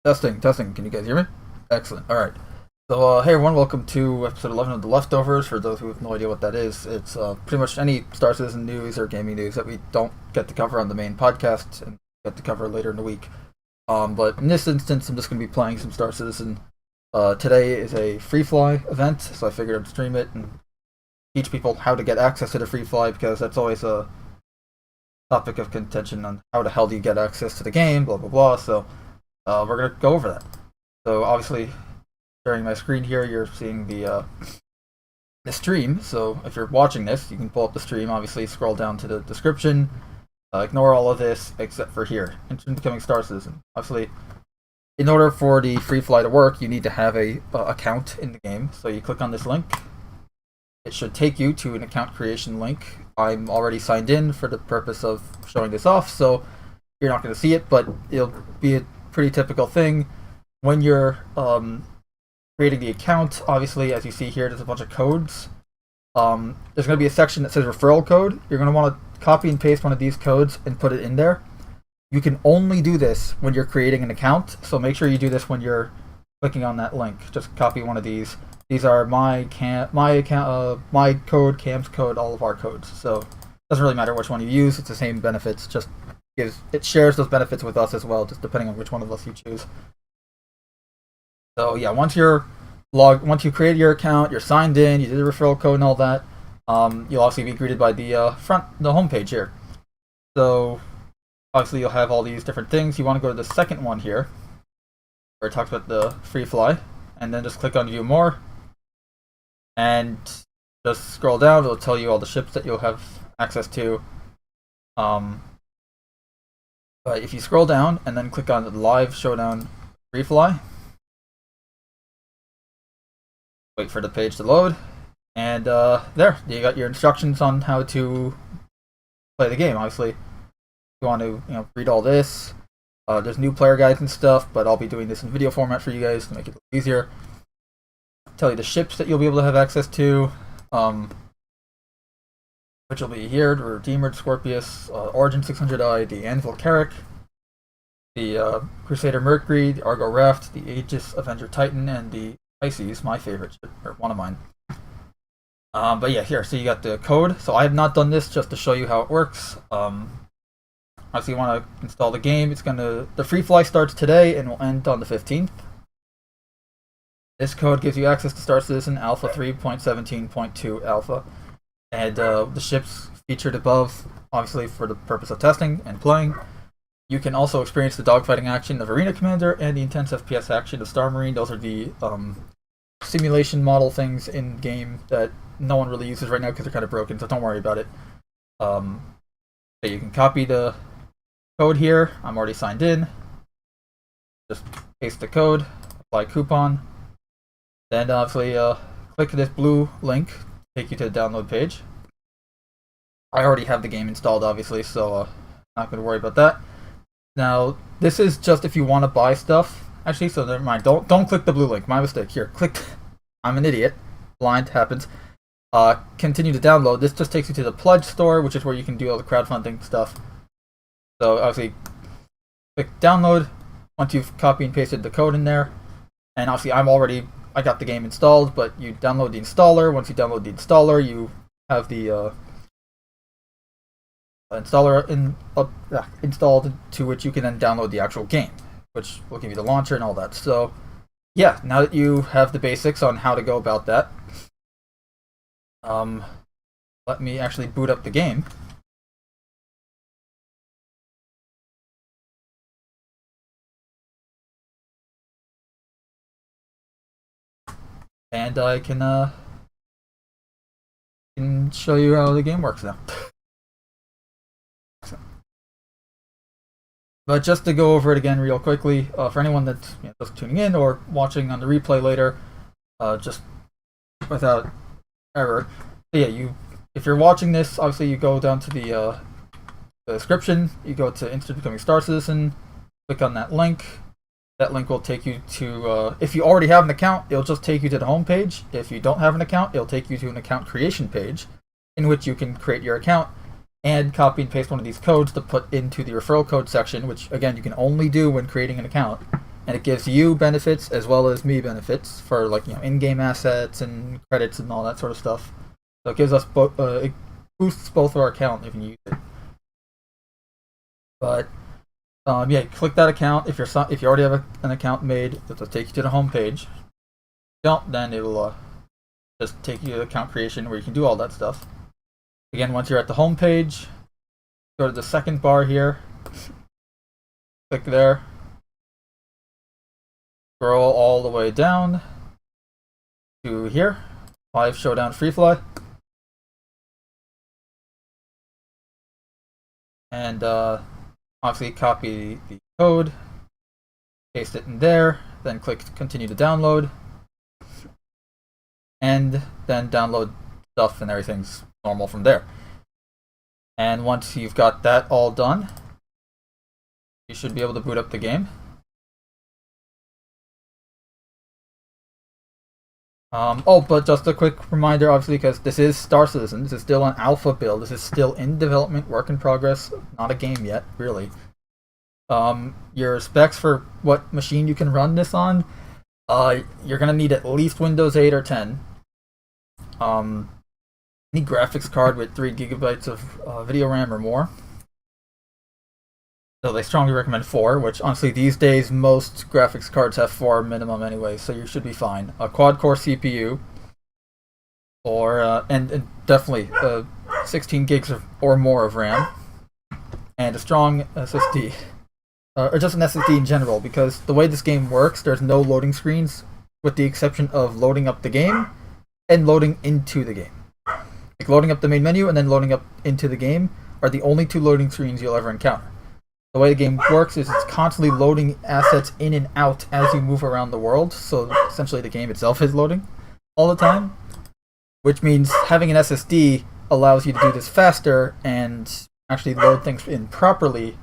Testing, testing. Can you guys hear me? Excellent. All right. So, hey everyone, welcome to episode 11 of The Leftovers. For those who have no idea what that is, it's pretty much any Star Citizen news or gaming news that we don't get to cover on the main podcast and get to cover later in the week. But in this instance, I'm just going to be playing some Star Citizen. Today is a free fly event, so I figured I'd stream it and teach people how to get access to the free fly, because that's always a topic of contention on how the hell do you get access to the game, blah blah blah. So we're going to go over that. So obviously, sharing my screen here, you're seeing the stream. So if you're watching this, you can pull up the stream. Obviously, scroll down to the description. Ignore all of this except for here. Interested in becoming Star Citizen. Obviously, in order for the free fly to work, you need to have a account in the game. So you click on this link. It should take you to an account creation link. I'm already signed in for the purpose of showing this off, so you're not going to see it, but it'll be a pretty typical thing when you're creating the account. Obviously, as you see here, there's a bunch of codes. There's going to be a section that says referral code. You're going to want to copy and paste one of these codes and put it in there. You can only do this when you're creating an account, so make sure you do this when you're clicking on that link. Just copy one of these. These are my code, Cam's code, all of our codes. So it doesn't really matter which one you use. It's the same benefits. Just it shares those benefits with us as well, just depending on which one of us you choose. So yeah, once you create your account, you're signed in, you did the referral code and all that, you'll also be greeted by the home page here. So obviously you'll have all these different things. You want to go to the second one here, where it talks about the free fly, and then just click on View More, and just scroll down. It'll tell you all the ships that you'll have access to. But if you scroll down and then click on the Live Showdown Free Fly, wait for the page to load, and there, you got your instructions on how to play the game. Obviously, you want to read all this. There's new player guides and stuff, but I'll be doing this in video format for you guys to make it a little easier. Tell you the ships that you'll be able to have access to, which will be here: the Redeemer, Scorpius, Origin 600i, the Anvil Carrack, the Crusader Mercury, the Argo Raft, the Aegis Avenger Titan, and the Pisces, my favorite ship, or one of mine. But yeah, here, so you got the code. So I have not done this just to show you how it works. Obviously, you want to install the game. The free fly starts today and will end on the 15th. This code gives you access to Star Citizen Alpha 3.17.2 Alpha, and the ships featured above, obviously for the purpose of testing and playing. You can also experience the dogfighting action of Arena Commander and the intense FPS action of Star Marine. Those are the simulation model things in game that no one really uses right now because they're kind of broken, so don't worry about it. You can copy the code here. I'm already signed in. Just paste the code, apply coupon. Then obviously click this blue link, take you to the download page. I already have the game installed, obviously, so not going to worry about that. Now, this is just if you want to buy stuff. Actually, so never mind. Don't click the blue link. My mistake. Here, click. I'm an idiot. Blind happens. Continue to download. This just takes you to the Pledge store, which is where you can do all the crowdfunding stuff. So obviously, click download once you've copied and pasted the code in there. And obviously, I got the game installed, but you download the installer. Once you download the installer, you have the installer installed, to which you can then download the actual game, which will give you the launcher and all that. So yeah, now that you have the basics on how to go about that, let me actually boot up the game. And I can show you how the game works now. But just to go over it again real quickly, for anyone that's just tuning in or watching on the replay later, just without error. So yeah, if you're watching this, obviously you go down to the description, you go to Instant Becoming Star Citizen, click on that link. That link will take you to, if you already have an account, it'll just take you to the home page. If you don't have an account, it'll take you to an account creation page, in which you can create your account and copy and paste one of these codes to put into the referral code section, which again you can only do when creating an account. and it gives you benefits as well as me benefits for like in-game assets and credits and all that sort of stuff. So it gives us both. It boosts both of our account if you use it. But yeah, click that account if you already have an account made. It'll take you to the home page. If you don't, then it will just take you to account creation where you can do all that stuff. Again, once you're at the home page, go to the second bar here. Click there. Scroll all the way down to here. 5 Showdown Free Fly. And obviously copy the code, paste it in there, then click continue to download, and then download stuff and everything's normal from there. And once you've got that all done, you should be able to boot up the game. But just a quick reminder, obviously, because this is Star Citizen, this is still an alpha build, this is still in development, work in progress, not a game yet, really. Your specs for what machine you can run this on, you're gonna need at least Windows 8 or 10. Any graphics card with 3 gigabytes of video RAM or more. So they strongly recommend 4, which honestly these days most graphics cards have 4 minimum anyway, so you should be fine. A quad-core CPU, or and definitely 16 gigs or more of RAM, and a strong SSD, or just an SSD in general, because the way this game works, there's no loading screens, with the exception of loading up the game and loading into the game. Like loading up the main menu and then loading up into the game are the only 2 loading screens you'll ever encounter. The way the game works is it's constantly loading assets in and out as you move around the world, so essentially the game itself is loading all the time, which means having an SSD allows you to do this faster and actually load things in properly,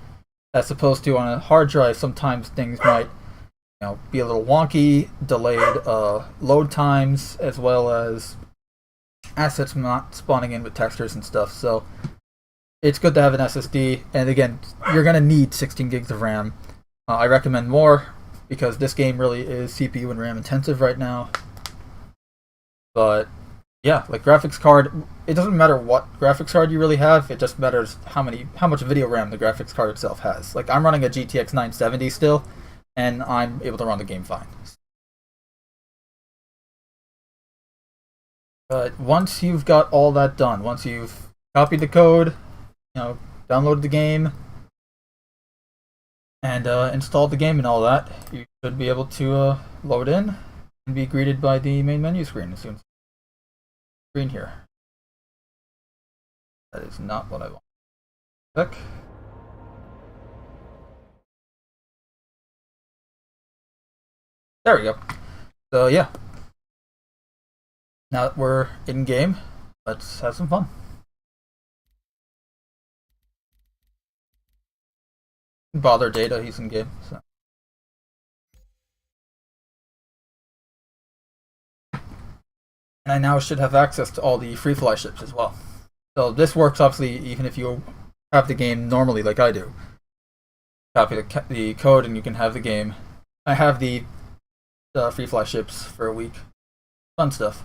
as opposed to on a hard drive sometimes things might be a little wonky, delayed load times, as well as assets not spawning in with textures and stuff. So it's good to have an SSD, and again, you're going to need 16 gigs of RAM. I recommend more, because this game really is CPU and RAM intensive right now. But yeah, like graphics card, it doesn't matter what graphics card you really have, it just matters how much video RAM the graphics card itself has. Like I'm running a GTX 970 still, and I'm able to run the game fine. But once you've got all that done, once you've copied the code, download the game, and install the game and all that, you should be able to load in and be greeted by the main menu screen as soon as screen here. That is not what I want. Click. There we go. So yeah. Now that we're in game, let's have some fun. Bother Data, he's in game. So. And I now should have access to all the free fly ships as well. So this works obviously even if you have the game normally like I do. Copy the code and you can have the game. I have the free fly ships for a week. Fun stuff.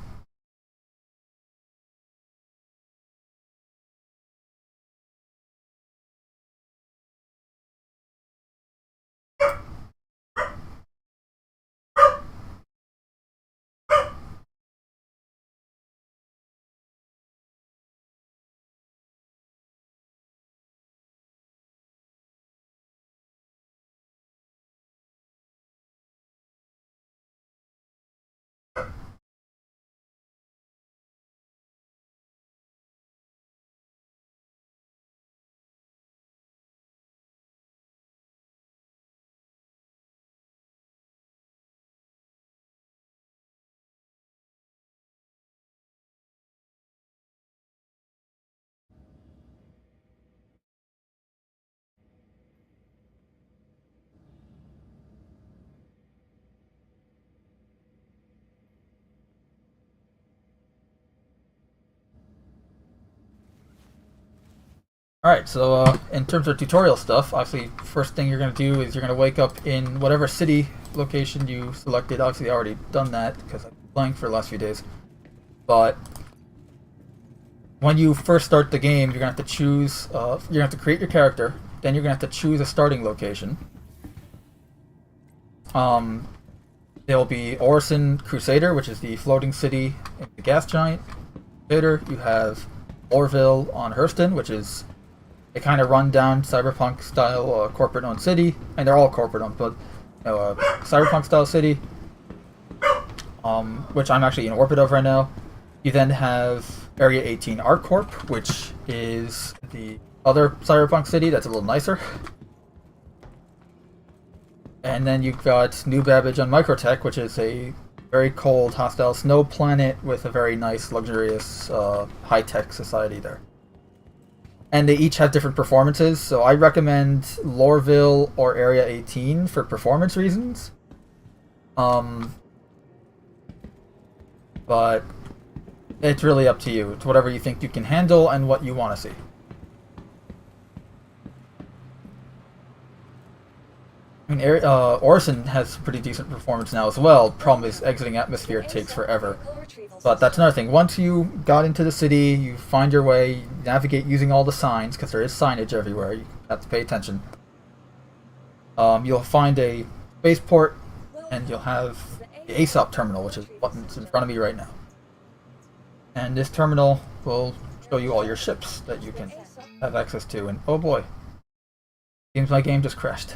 Alright, so in terms of tutorial stuff, obviously first thing you're going to do is you're going to wake up in whatever city location you selected. Obviously, I already done that because I've been playing for the last few days. But when you first start the game, you're gonna have to choose. You're gonna have to create your character. Then you're gonna have to choose a starting location. There will be Orison Crusader, which is the floating city in the gas giant. Crusader. You have Orville on Hurston, which is a kind of run-down cyberpunk style corporate-owned city, and they're all corporate-owned, but cyberpunk style city, which I'm actually in orbit of right now. You then have Area 18 ArcCorp, which is the other cyberpunk city that's a little nicer. And then you've got New Babbage on Microtech, which is a very cold, hostile snow planet with a very nice, luxurious, high-tech society there. And they each have different performances, so I recommend Lorville or Area 18 for performance reasons. But it's really up to you. It's whatever you think you can handle and what you want to see. I mean, Orison has pretty decent performance now as well. Problem is, exiting atmosphere takes forever. But that's another thing. Once you got into the city, you find your way, you navigate using all the signs, because there is signage everywhere. You have to pay attention. You'll find a spaceport, and you'll have the ASOP terminal, which is what's in front of me right now. And this terminal will show you all your ships that you can have access to. And oh boy, seems my game just crashed.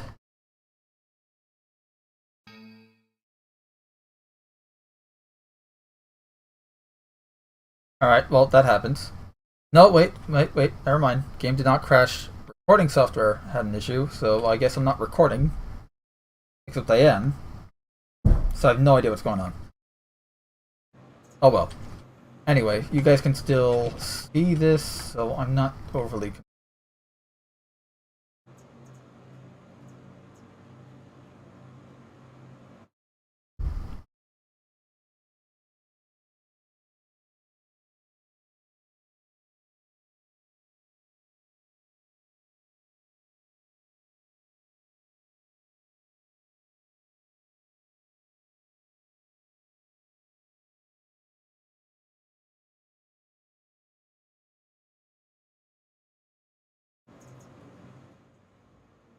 Alright, well, that happens. No, wait, never mind. Game did not crash. Recording software had an issue, so I guess I'm not recording. Except I am. So I have no idea what's going on. Oh well. Anyway, you guys can still see this, so I'm not overly confused.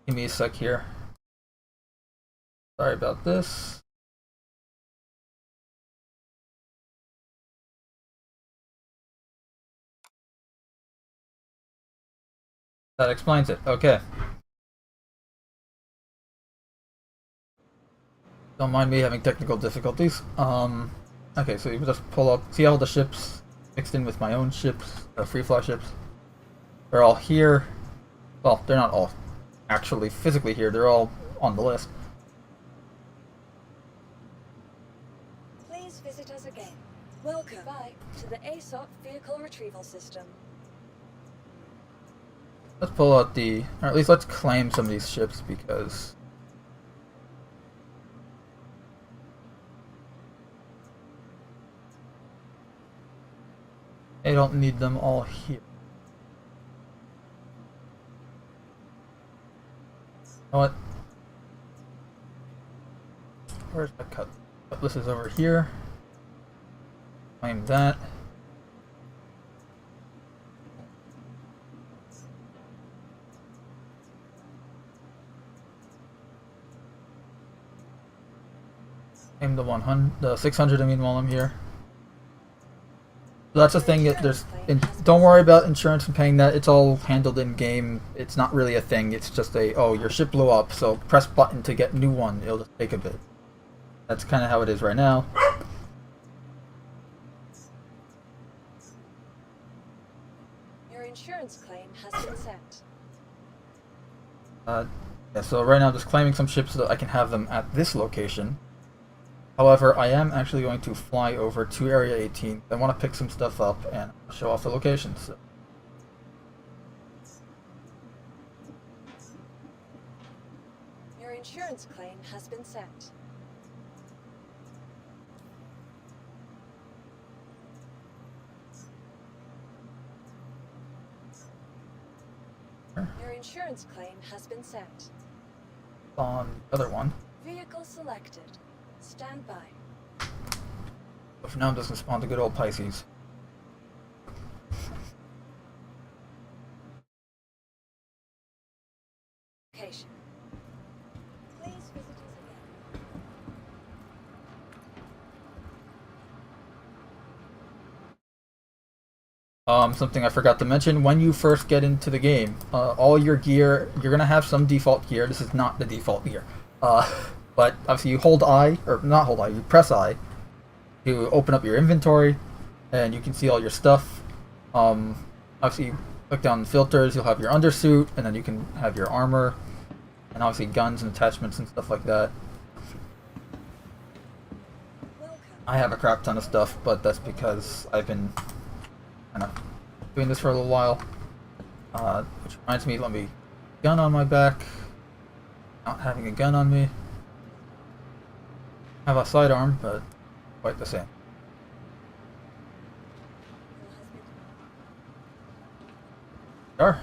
Give me a sec here. Sorry about this. That explains it. Okay. Don't mind me having technical difficulties. Okay, so you just pull up, see all the ships mixed in with my own ships, free fly ships. They're all here. Well, they're not all actually physically here, they're all on the list. Please visit us again. Welcome back to the ASOP vehicle retrieval system. Let's pull out the, or at least let's claim some of these ships because I don't need them all here. You know what? Where's my cut? This is over here. Claim that. Claim the 100, the 600. I mean, while I'm here. So that's the thing. Don't worry about insurance and paying that. It's all handled in game. It's not really a thing. It's just a, oh, your ship blew up, so press button to get new one. It'll just take a bit. That's kind of how it is right now. Your insurance claim has been set. Yeah, so right now I'm just claiming some ships so that I can have them at this location. However, I am actually going to fly over to Area 18. I want to pick some stuff up and show off the locations. So. Your insurance claim has been set. Your insurance claim has been set. On the other one. Vehicle selected. Stand by. But for now, I'm just gonna spawn to good old Pisces. Location. Please visit us again. Something I forgot to mention, when you first get into the game, all your gear, you're gonna have some default gear. This is not the default gear. But obviously you hold I, or not hold I, you press I to open up your inventory, and you can see all your stuff. Obviously you click down filters, you'll have your undersuit, and then you can have your armor, and obviously guns and attachments and stuff like that. Welcome. I have a crap ton of stuff, but that's because I've been kind of doing this for a little while. Which reminds me, let me gun on my back. Not having a gun on me. Have a sidearm, but quite the same. Your husband. Sure.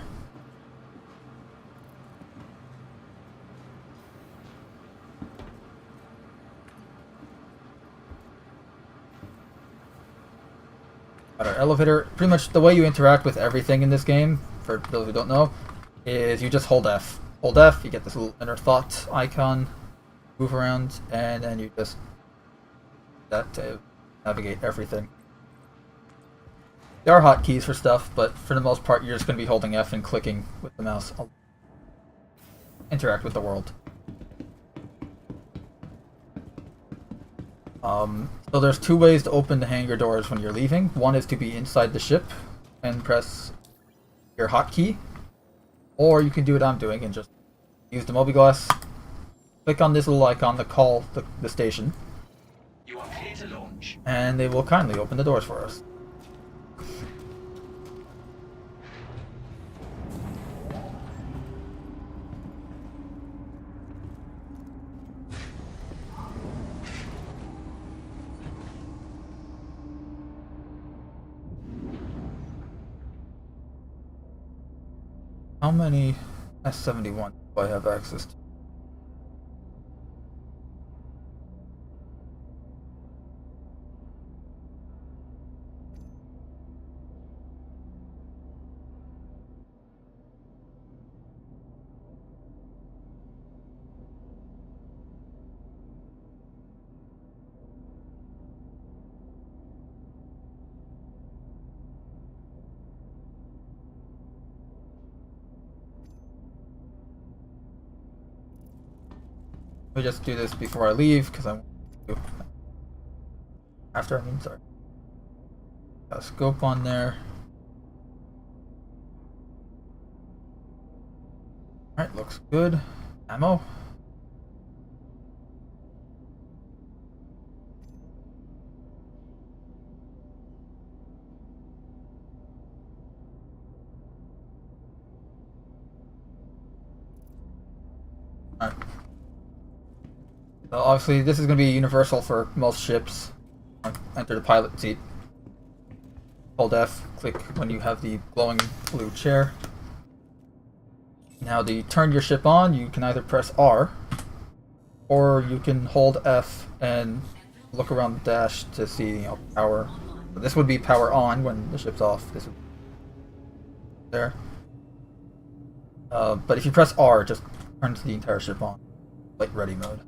Got our elevator. Pretty much the way you interact with everything in this game, for those who don't know, is you just hold F. Hold F, you get this little inner thought icon, move around, and then you just that to navigate everything. There are hotkeys for stuff, but for the most part, you're just going to be holding F and clicking with the mouse. I'll interact with the world. So there's two ways to open the hangar doors when you're leaving. One is to be inside the ship and press your hotkey, or you can do what I'm doing and just use the mobiGlass. Click on this little icon to call the station. You are clear to launch. And they will kindly open the doors for us. How many S-71 do I have access to? Let me just do this before I leave, because I want to. After, I mean, sorry. Got a scope on there. Alright, looks good. Ammo. Alright. So obviously this is going to be universal for most ships. Enter the pilot seat. Hold F, click when you have the glowing blue chair. Now to turn your ship on, you can either press R, or you can hold F and look around the dash to see, you know, power. So this would be power on when the ship's off. This would be there. But if you press R, it just turns the entire ship on, like ready mode.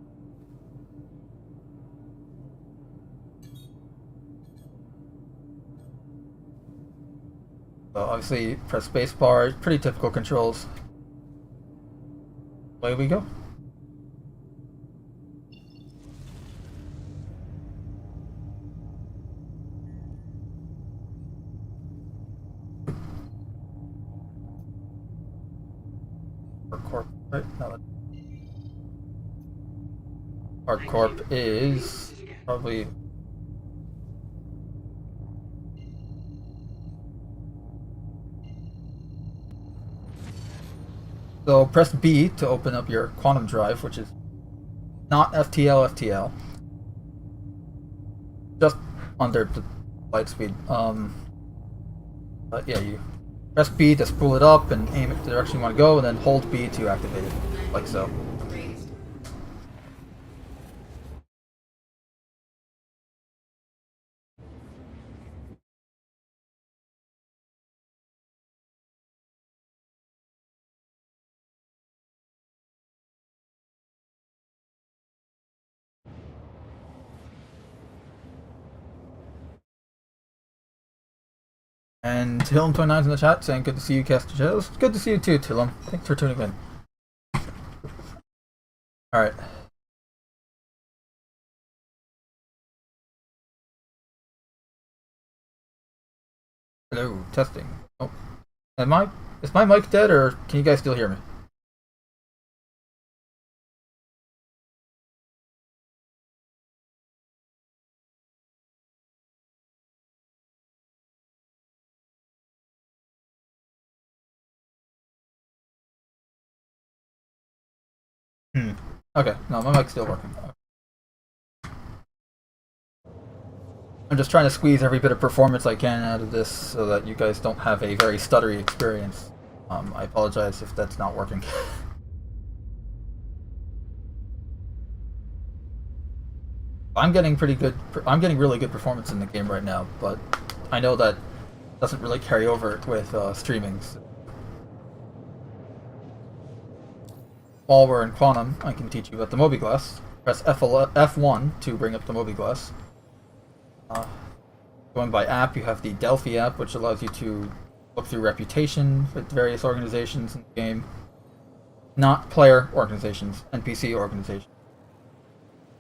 So obviously, press spacebar. Pretty typical controls. Away we go. Corp, right? No, our corp is probably. So press B to open up your quantum drive, which is not FTL. Just under the light speed. But yeah, you press B to spool it up and aim it the direction you want to go, and then hold B to activate it, like so. And Tillum29's in the chat saying, good to see you, Caster Shadows. Good to see you too, Tillum. Thanks for tuning in. Alright. Hello, testing. Oh. Is my mic dead, or can you guys still hear me? Okay, no, my mic's still working. I'm just trying to squeeze every bit of performance I can out of this so that you guys don't have a very stuttery experience. I apologize if that's not working. I'm getting really good performance in the game right now, but I know that doesn't really carry over with streamings. While we're in Quantum, I can teach you about the Mobiglass. Press F1 to bring up the Mobiglass. Going by app, you have the Delphi app, which allows you to look through reputation with various organizations in the game. Not player organizations, NPC organizations.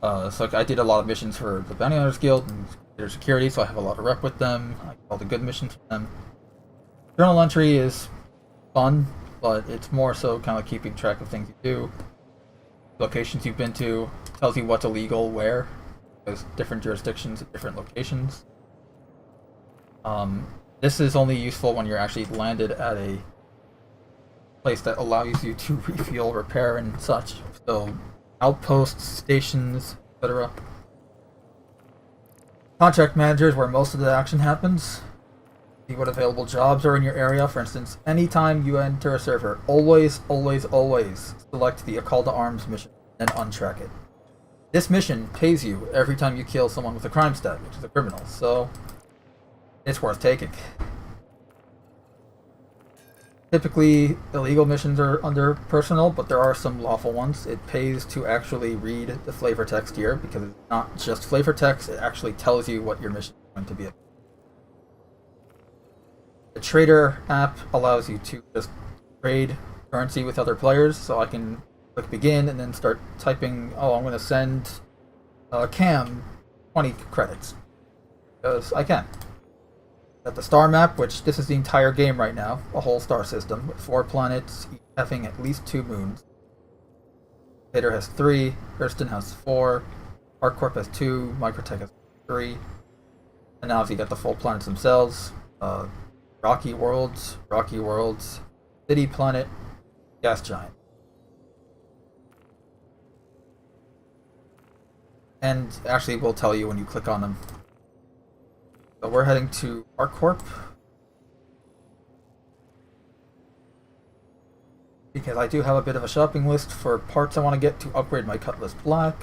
So I did a lot of missions for the Bounty Hunters Guild and their security, so I have a lot of rep with them. I do all the good missions for them. Journal entry is fun, but it's more so kind of keeping track of things you do, locations you've been to, tells you what's illegal where. There's different jurisdictions at different locations. This is only useful when you're actually landed at a place that allows you to refuel, repair, and such. So, outposts, stations, etc. Contract managers, where most of the action happens. See what available jobs are in your area. For instance, anytime you enter a server, always select the A Call to Arms mission and untrack it. This mission pays you every time you kill someone with a crime stat, which is a criminal, so it's worth taking. Typically, illegal missions are under personal, but there are some lawful ones. It pays to actually read the flavor text here, because it's not just flavor text, it actually tells you what your mission is going to be. The Trader app allows you to just trade currency with other players, so I can click begin and then start typing, oh, I'm going to send Cam 20 credits, because I can. Got the star map, which this is the entire game right now, a whole star system with 4 planets, each having at least 2 moons. Vader has 3, Hurston has 4, ArcCorp has 2, Microtech has 3, and now you got the full planets themselves. Rocky Worlds, City Planet, Gas Giant. And actually, we'll tell you when you click on them. So we're heading to ArcCorp. Because I do have a bit of a shopping list for parts I want to get to upgrade my Cutlass Black.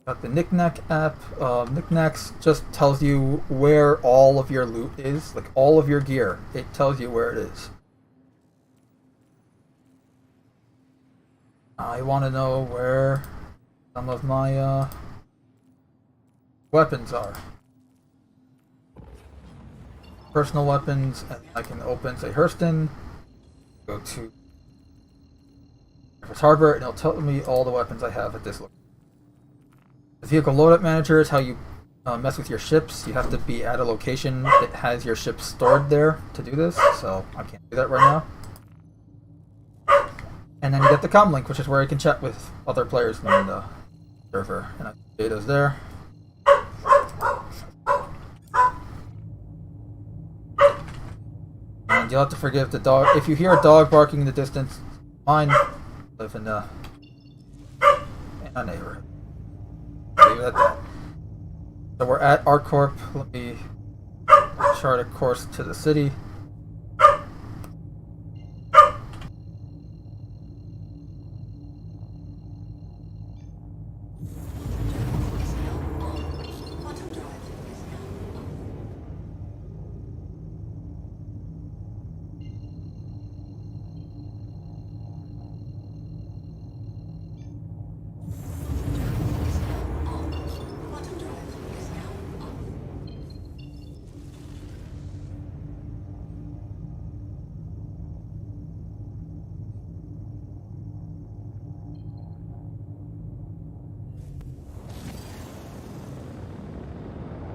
Got the Knickknack app. Knickknacks just tells you where all of your loot is, like all of your gear. It tells you where it is. I want to know where some of my weapons are. Personal weapons, and I can open, say, Hurston, go to Surface Harbor, and it'll tell me all the weapons I have at this location. The vehicle loadout manager is how you mess with your ships. You have to be at a location that has your ships stored there to do this, so I can't do that right now. And then you get the comm link, which is where you can chat with other players in the server. And data's there. And you'll have to forgive the dog. If you hear a dog barking in the distance, mine live in a neighborhood. Leave it at that. So we're at ArcCorp. Let me chart a course to the city.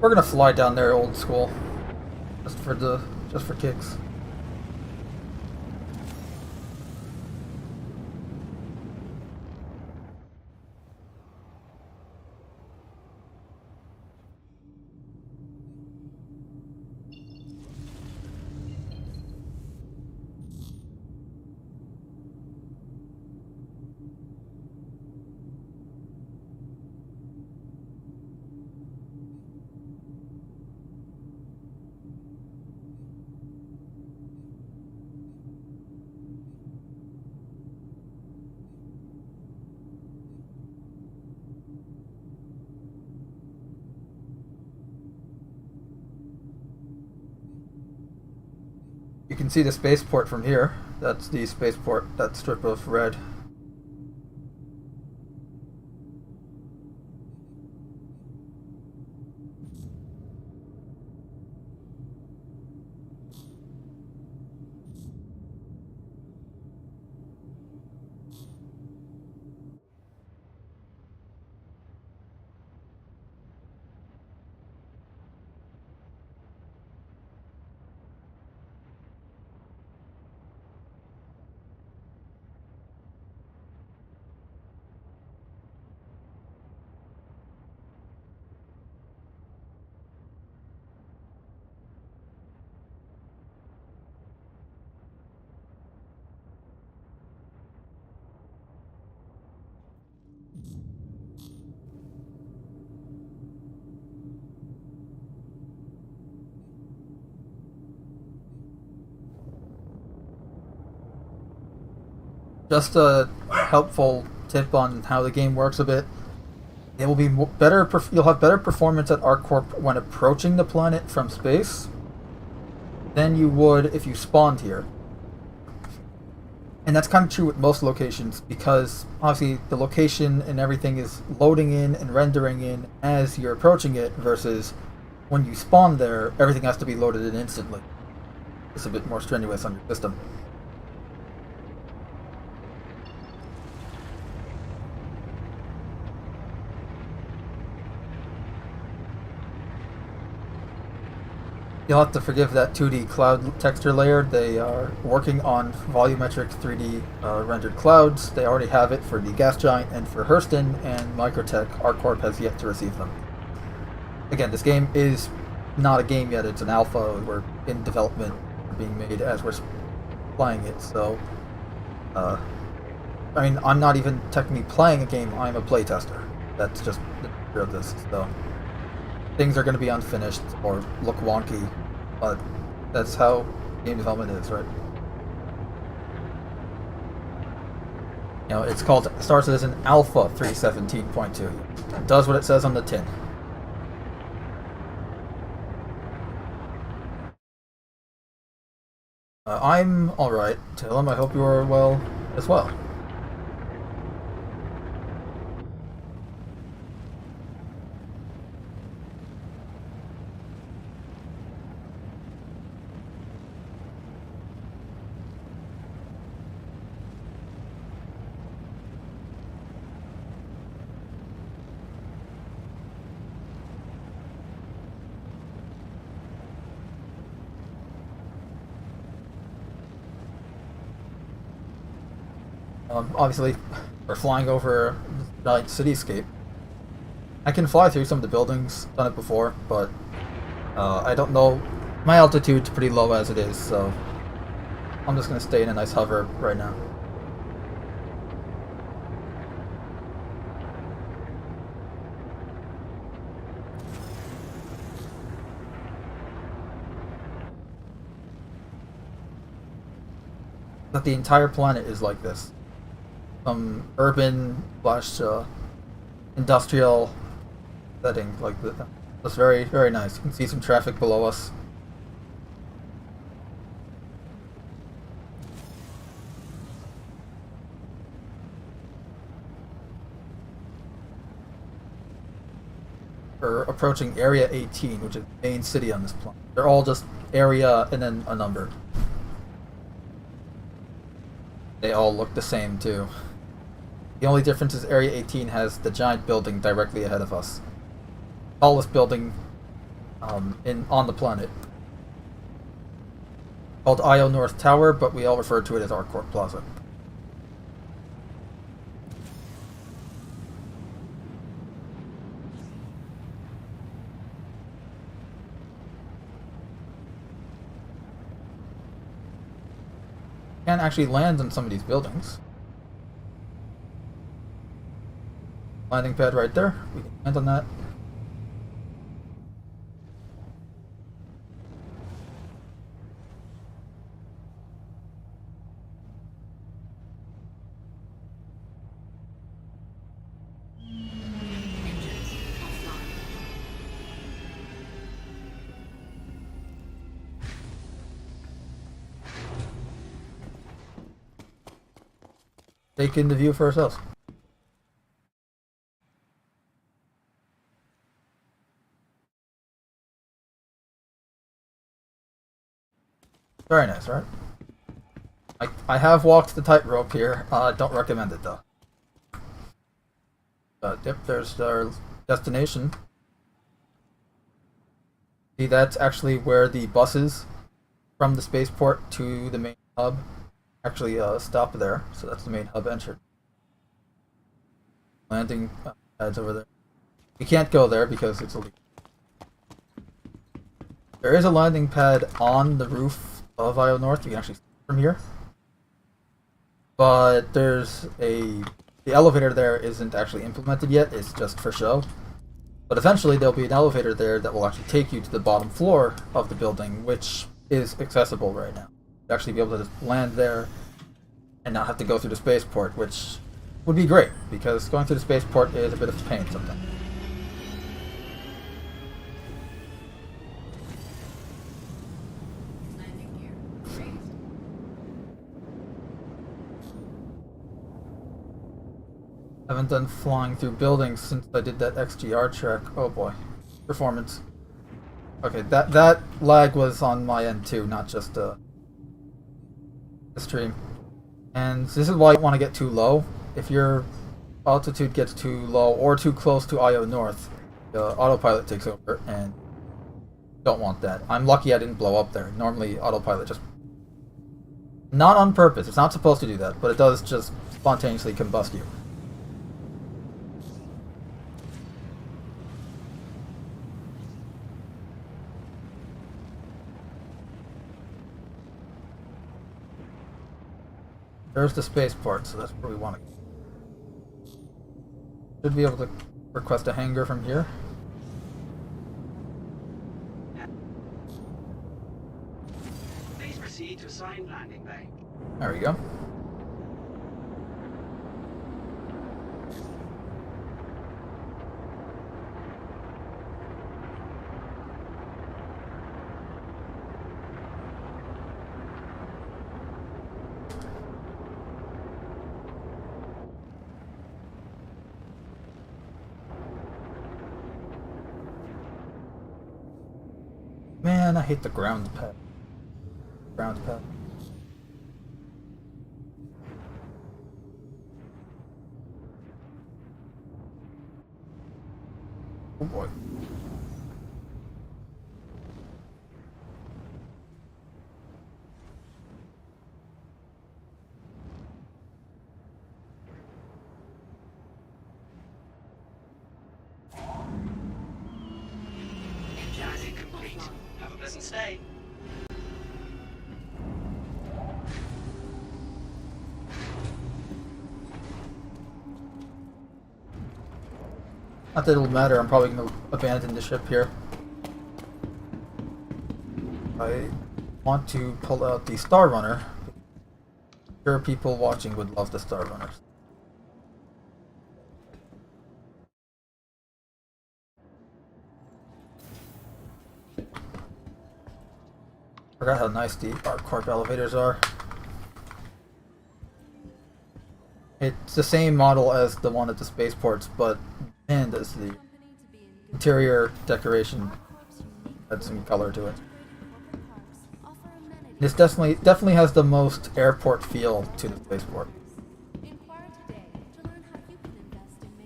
We're gonna fly down there old school. Just for kicks. You can see the spaceport from here. That's the spaceport, that strip of red. Just a helpful tip on how the game works a bit. It will be better. You'll have better performance at ArcCorp when approaching the planet from space than you would if you spawned here. And that's kind of true with most locations because obviously the location and everything is loading in and rendering in as you're approaching it versus when you spawn there, everything has to be loaded in instantly. It's a bit more strenuous on your system. You'll have to forgive that 2D cloud texture layer. They are working on volumetric 3D rendered clouds. They already have it for the gas giant and for Hurston, and Microtech ArcCorp has yet to receive them. Again, this game is not a game yet. It's an alpha. We're in development, being made as we're playing it. So, I mean, I'm not even technically playing a game. I'm a playtester. That's just the nature of this. So. Things are going to be unfinished or look wonky, but that's how game development is, right? You know, it's called, starts as an Alpha 317.2. It does what it says on the tin. I'm alright, Tillum. I hope you are well as well. Obviously, we're flying over a giant cityscape. I can fly through some of the buildings, done it before, but I don't know. My altitude's pretty low as it is, so I'm just going to stay in a nice hover right now. But the entire planet is like this. Some urban slash industrial setting like that. That's very, very nice. You can see some traffic below us. We're approaching Area 18, which is the main city on this planet. They're all just area and then a number. They all look the same too. The only difference is Area 18 has the giant building directly ahead of us. Tallest building on the planet. Called IO North Tower, but we all refer to it as Arcourt Plaza. Can't actually land on some of these buildings. Landing pad right there. We can land on that. Take in the view for ourselves. Very nice, right? I have walked the tightrope here. Don't recommend it though. But yep, there's our destination. See, that's actually where the buses from the spaceport to the main hub actually stop there. So that's the main hub entrance. Landing pads over there. We can't go there because it's illegal. There is a landing pad on the roof of IO North. You can actually see it from here. But the elevator there isn't actually implemented yet. It's just for show. But eventually there'll be an elevator there that will actually take you to the bottom floor of the building, which is accessible right now. You'll actually be able to just land there and not have to go through the spaceport, which would be great, because going through the spaceport is a bit of a pain sometimes. Landing gear raised. Haven't done flying through buildings since I did that XGR track. Oh boy. Performance. Okay, that lag was on my end too, not just the stream. And this is why you don't want to get too low. If your altitude gets too low or too close to IO North, the autopilot takes over, and don't want that. I'm lucky I didn't blow up there. Normally autopilot just... Not on purpose, it's not supposed to do that, but it does just spontaneously combust you. There's the spaceport, so that's where we want to go. Should be able to request a hangar from here. Please proceed to assigned landing bay. There we go. Man, I hate the ground pad. Ground pad. Oh boy. Landing complete. Have a pleasant stay. Not that it'll matter, I'm probably going to abandon the ship here. I want to pull out the Star Runner. I'm sure people watching would love the Star Runners. Forgot how nice the ArcCorp elevators are. It's the same model as the one at the spaceports, but man, does the interior decoration add some color to it. This definitely has the most airport feel to the spaceport.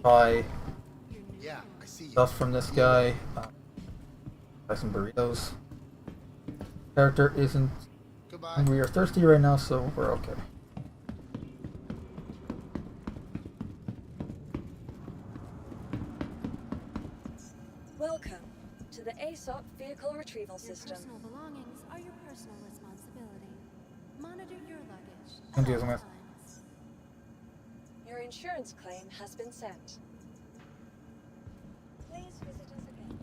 Buy Yeah, I see you. stuff from this guy. Buy some burritos. Character isn't Goodbye. hungry or thirsty right now, so we're okay. Welcome to the ASOP vehicle retrieval Your system. personal belongings are your personal responsibility. Monitor your luggage I'm at all using it. times. Your insurance claim has been sent. Please visit us again.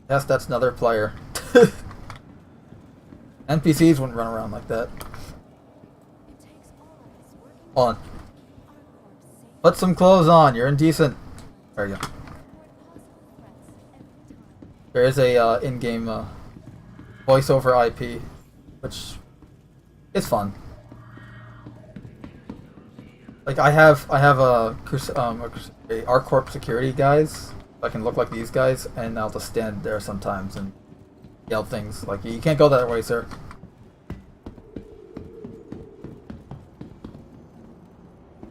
Yes, that's another player. NPCs wouldn't run around like that. It takes all of us working Hold on. together to keep our corps safe. Put some clothes on. You're indecent. There you go. Report possible threats every time. There is a in-game voice over IP, which is fun. Like I have a ArcCorp security guys. I can look like these guys, and I'll just stand there sometimes and yell things like, "You can't go that way, sir."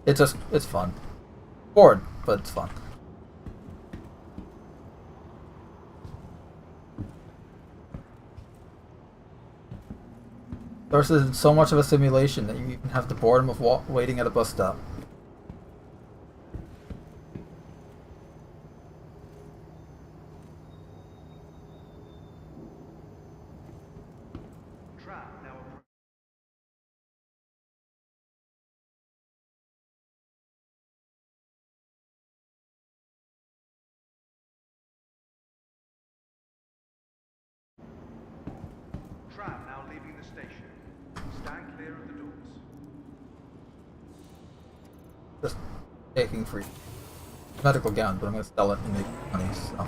It's fun. Bored, but it's fun. This is so much of a simulation that you even have the boredom of waiting at a bus stop. Trap now Trap now leaving the station. Stand clear of the doors. Just taking free medical gown, but I'm gonna sell it and make money. So.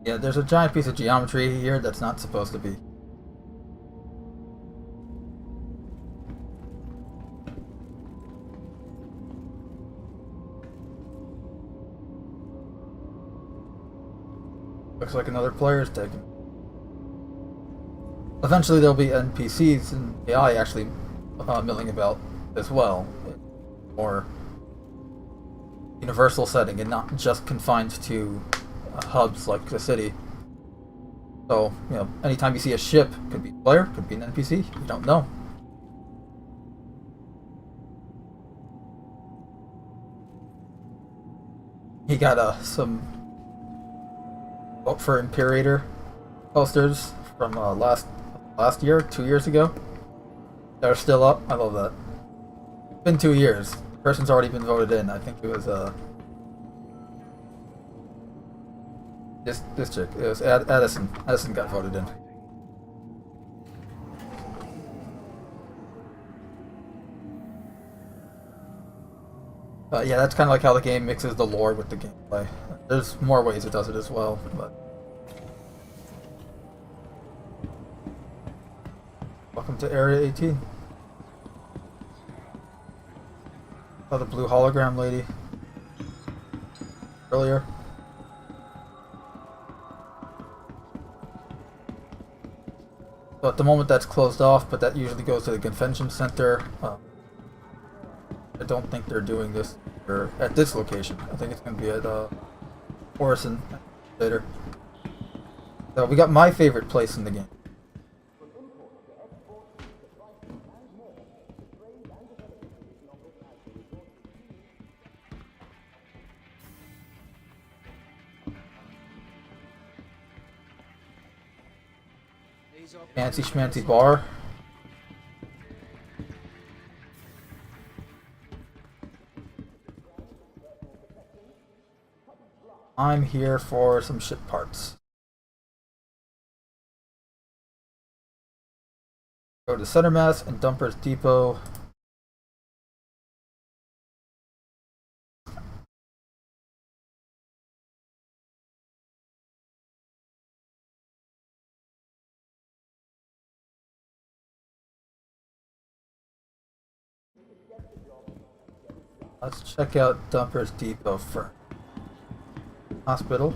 Yeah, there's a giant piece of geometry here that's not supposed to be. Looks like another player's taken. Eventually there'll be NPCs and AI actually milling about as well. More universal setting and not just confined to hubs like the city. So, you know, anytime you see a ship, could be a player, could be an NPC, you don't know. He got some vote for Imperator posters from last year, 2 years ago. They're still up. I love that. It's been 2 years. The person's already been voted in. I think it was this chick. It was Addison. Addison got voted in. Yeah, that's kind of like how the game mixes the lore with the gameplay. There's more ways it does it as well, but. Welcome to Area 18. Saw the blue hologram lady earlier. So at the moment that's closed off, but that usually goes to the convention center. I don't think they're doing this at this location. I think it's going to be at Orison later. So we got my favorite place in the game. Fancy schmancy bar. I'm here for some ship parts. Go to Center Mass and Dumpers Depot. Let's check out Dumpers Depot first. Hospital.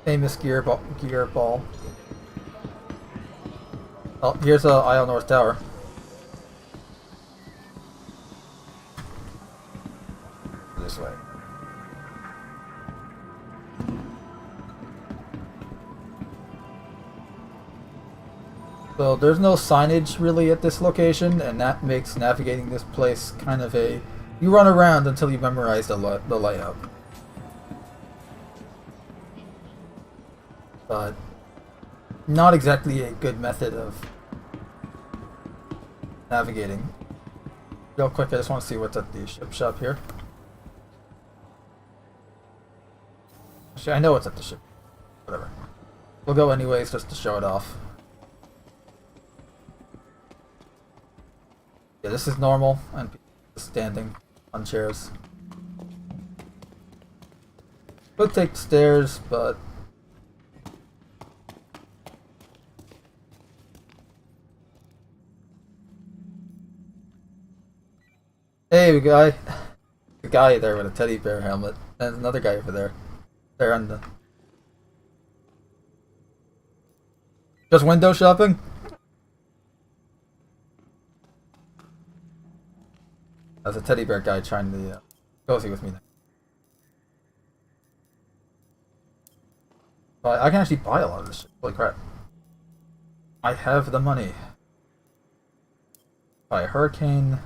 Famous gear ball. Oh, here's a Isle North Tower. This way. So there's no signage really at this location, and that makes navigating this place kind of a... You run around until you memorize the layout. But not exactly a good method of navigating. Real quick, I just want to see what's at the ship shop here. Actually, I know what's at the ship. Whatever. We'll go anyways just to show it off. Yeah, this is normal, and people just standing on chairs. Could take the stairs, but... Hey, we got a guy there with a teddy bear helmet, and another guy over there. There on the... Just window shopping? There's a teddy bear guy trying to cozy with me now. But I can actually buy a lot of this shit. Holy crap. I have the money. Buy a hurricane.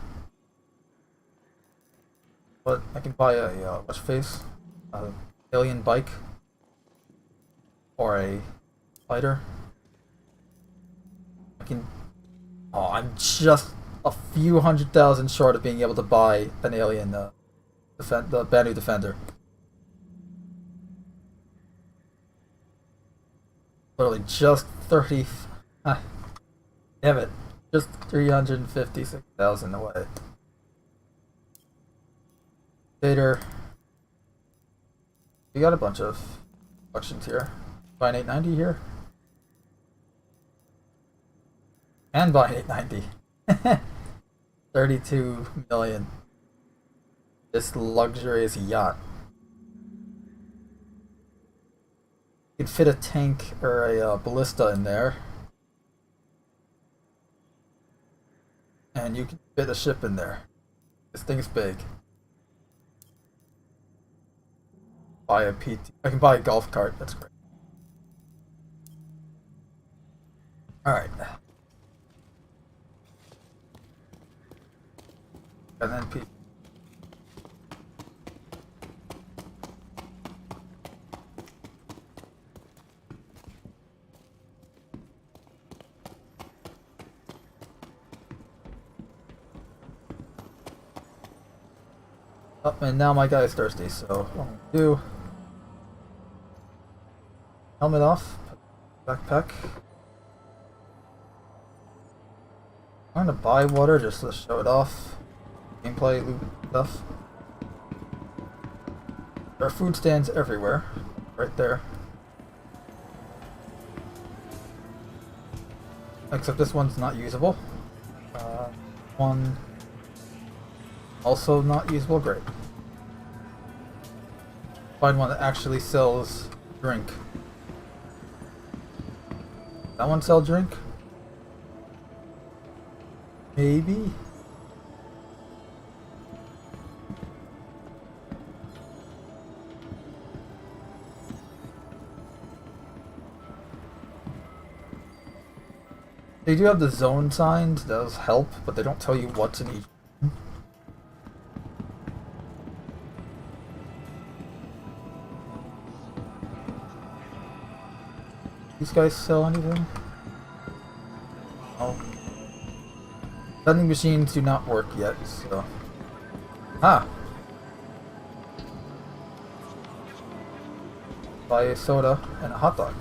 But I can buy a what's face? Alien bike. Or a fighter. I can... Oh, I'm just a few 100,000 short of being able to buy an alien the Banu Defender. Literally just 30... damn it. Just 356,000 away. Later. We got a bunch of collections here. Buy an 890 here. And buy an 890. 32 million. This luxurious yacht. You could fit a tank or a ballista in there. And you can fit a ship in there. This thing's big. Buy a PT. I can buy a golf cart. That's great. Alright. And then PT. Oh, and now my guy is thirsty, so what I'm gonna do... Helmet off, backpack. I'm gonna buy water just to show it off. Gameplay, loot stuff. There are food stands everywhere. Right there. Except this one's not usable. One... Also not usable, great. Find one that actually sells drink. That one sell drink? Maybe? They do have the zone signs, those help, but they don't tell you what's in each. These guys sell anything? Oh. Vending machines do not work yet, so... Ah! Buy a soda and a hot dog.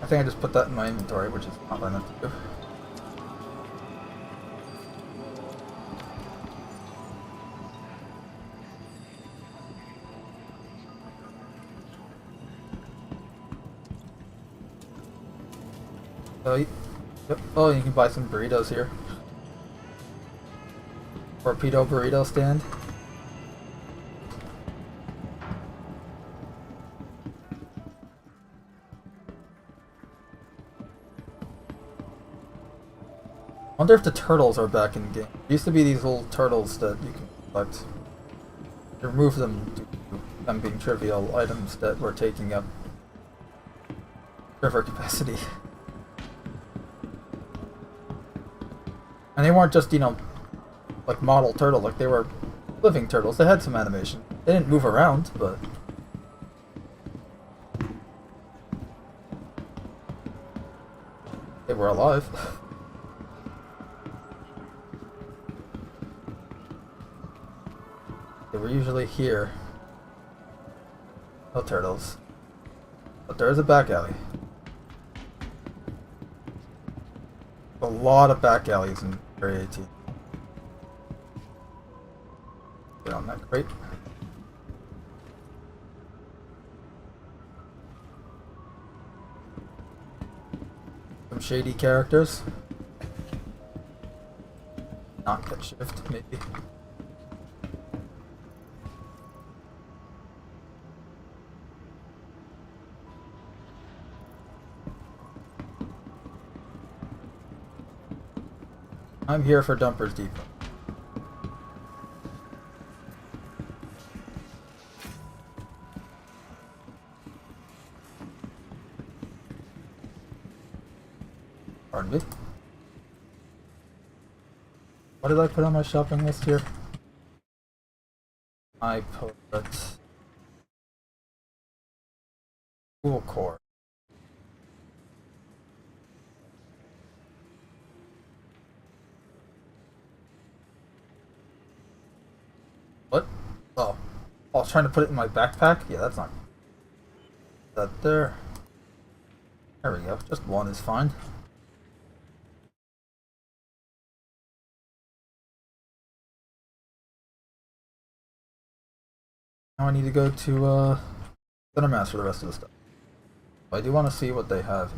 I think I just put that in my inventory, which is not enough to do. Yep. Oh, you can buy some burritos here. Torpedo burrito stand. I wonder if the turtles are back in the game. There used to be these little turtles that you can collect. Remove them due to them being trivial items that were taking up server capacity. And they weren't just, like model turtle, like they were living turtles. They had some animation. They didn't move around, but they were alive. They were usually here. No turtles. But there is a back alley. A lot of back alleys in Area 18. Get on that crate. Some shady characters. Not get shift, maybe. I'm here for Dumpers Depot. Pardon me. What did I put on my shopping list here? I put Cool Core. What? Oh. I was trying to put it in my backpack? Yeah, that's not... That there. There we go. Just one is fine. Now I need to go to, Cinemass for the rest of the stuff. But I do want to see what they have.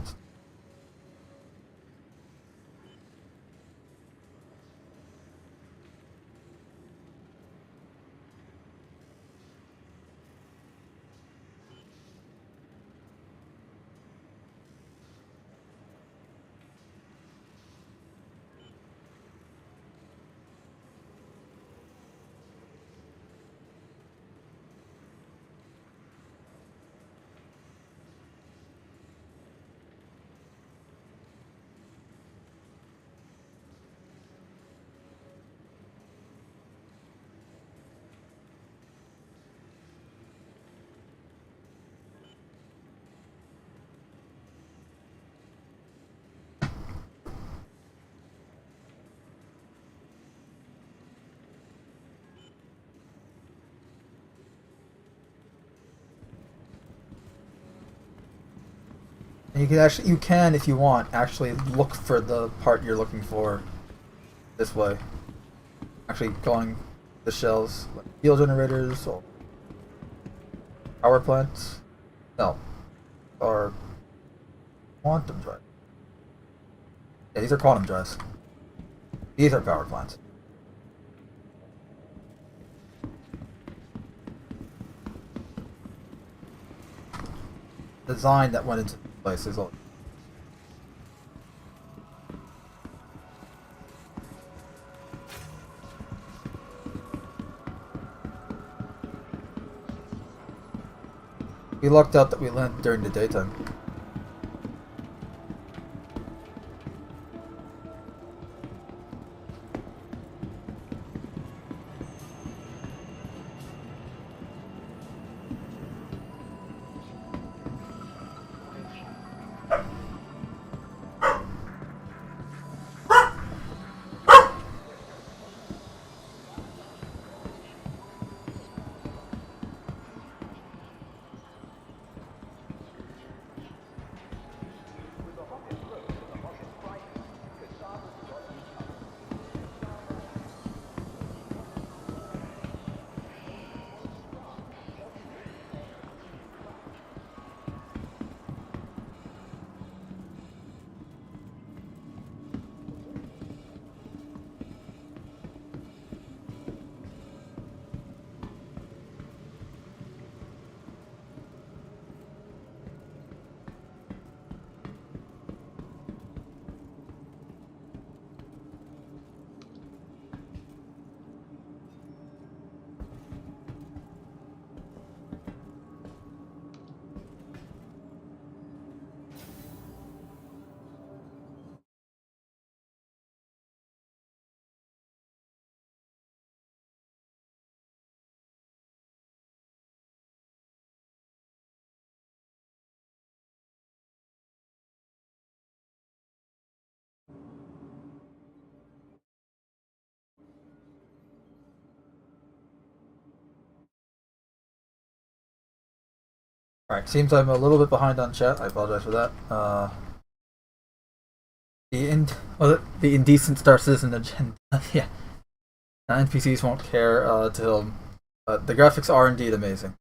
And you can, if you want, actually look for the part you're looking for this way. Actually calling the shells like fuel generators or power plants. No. Or quantum drive. Yeah, these are quantum drives. These are power plants. Design that went into place is all. We lucked out that we landed during the daytime. Alright, seems I'm a little bit behind on chat. I apologize for that. The indecent Star Citizen agenda. Yeah. NPCs won't care till. The graphics are indeed amazing.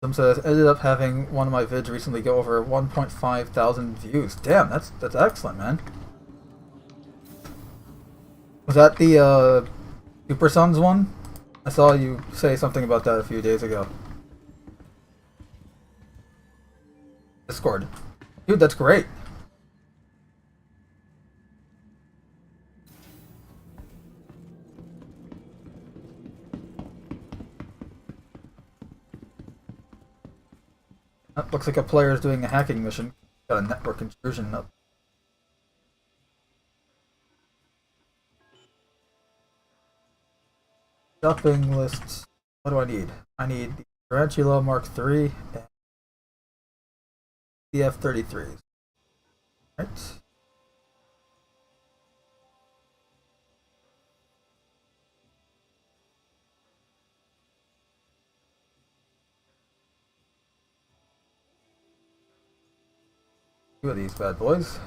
Some says ended up having one of my vids recently go over 1.5 thousand views. Damn, that's excellent, man. Was that the Super Sons one? I saw you say something about that a few days ago. Discord. Dude, that's great. That looks like a player is doing a hacking mission. Got a network intrusion up. Shopping list. What do I need? I need the Tarantula Mark III and the F-33s. Right. Two of these bad boys.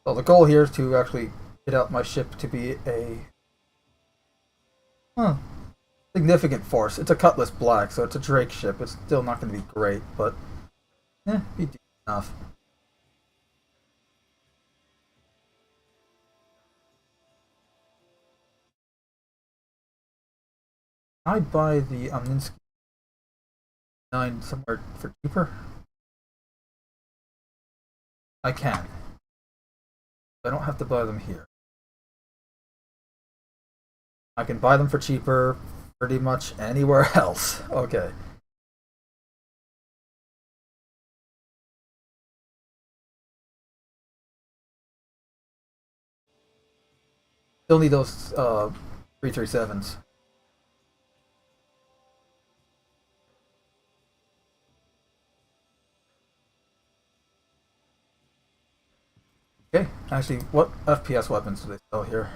So the goal here is to actually get out my ship to be a significant force. It's a Cutlass Black, so it's a Drake ship. It's still not going to be great, but be decent enough. I'd buy the Omninsky 9 somewhere for cheaper. I can. I don't have to buy them here. I can buy them for cheaper pretty much anywhere else. Okay. Still need those 337s. Okay, actually, what FPS weapons do they sell here?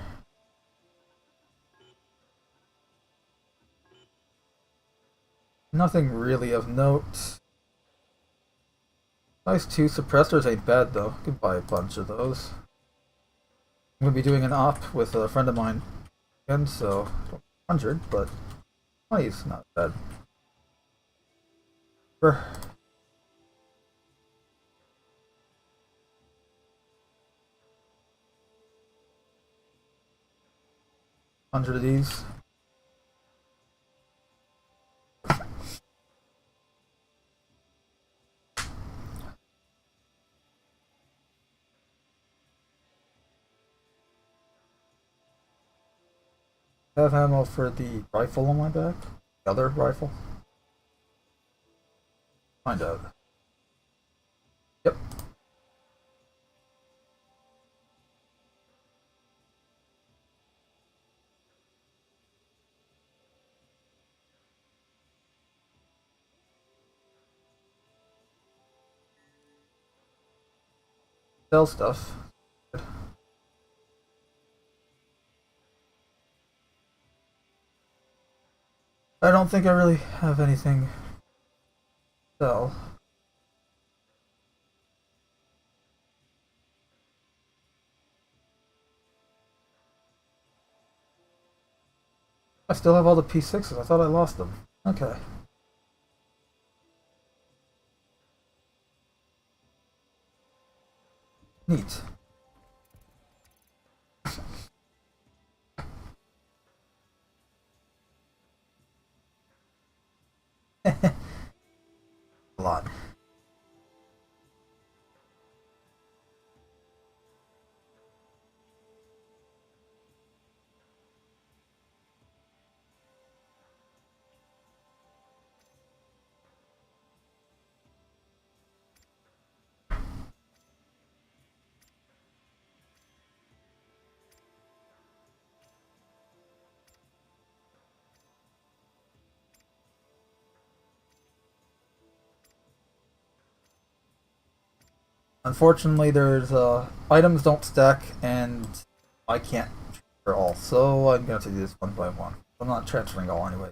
Nothing really of note. Nice 2 suppressors ain't bad though. Could buy a bunch of those. I'm gonna be doing an op with a friend of mine again, so 100, but 20 is not bad. Sure. 100 of these. Have ammo for the rifle on my back? The other rifle? Find out. Yep. Sell stuff. I don't think I really have anything to sell. I still have all the P6s. I thought I lost them. Okay. Neat. A lot. Unfortunately, there's items don't stack, and I can't for all, so I'm gonna have to do this one by one. I'm not transferring all anyway.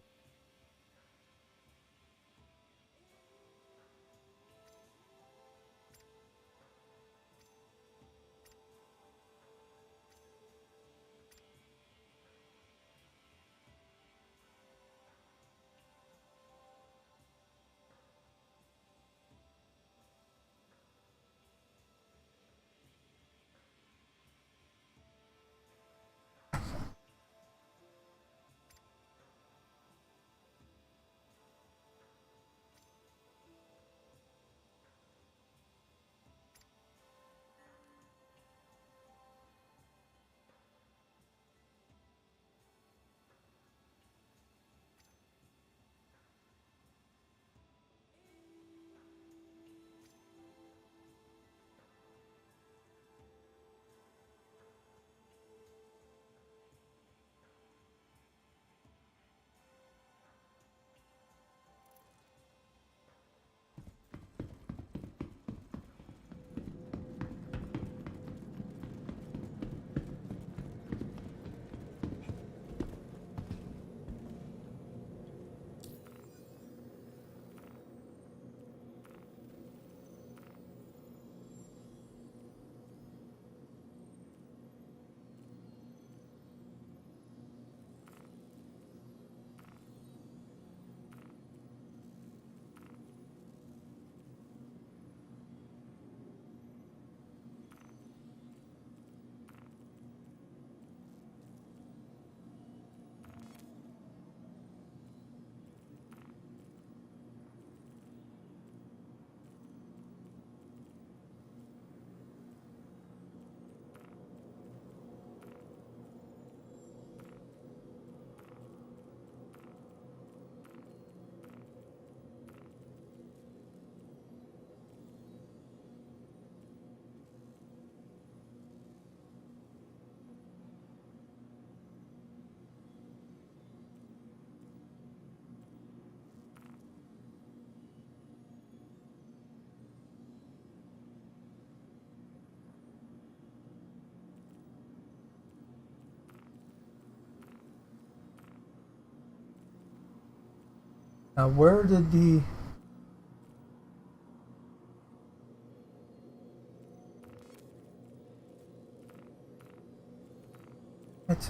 Now, where did the...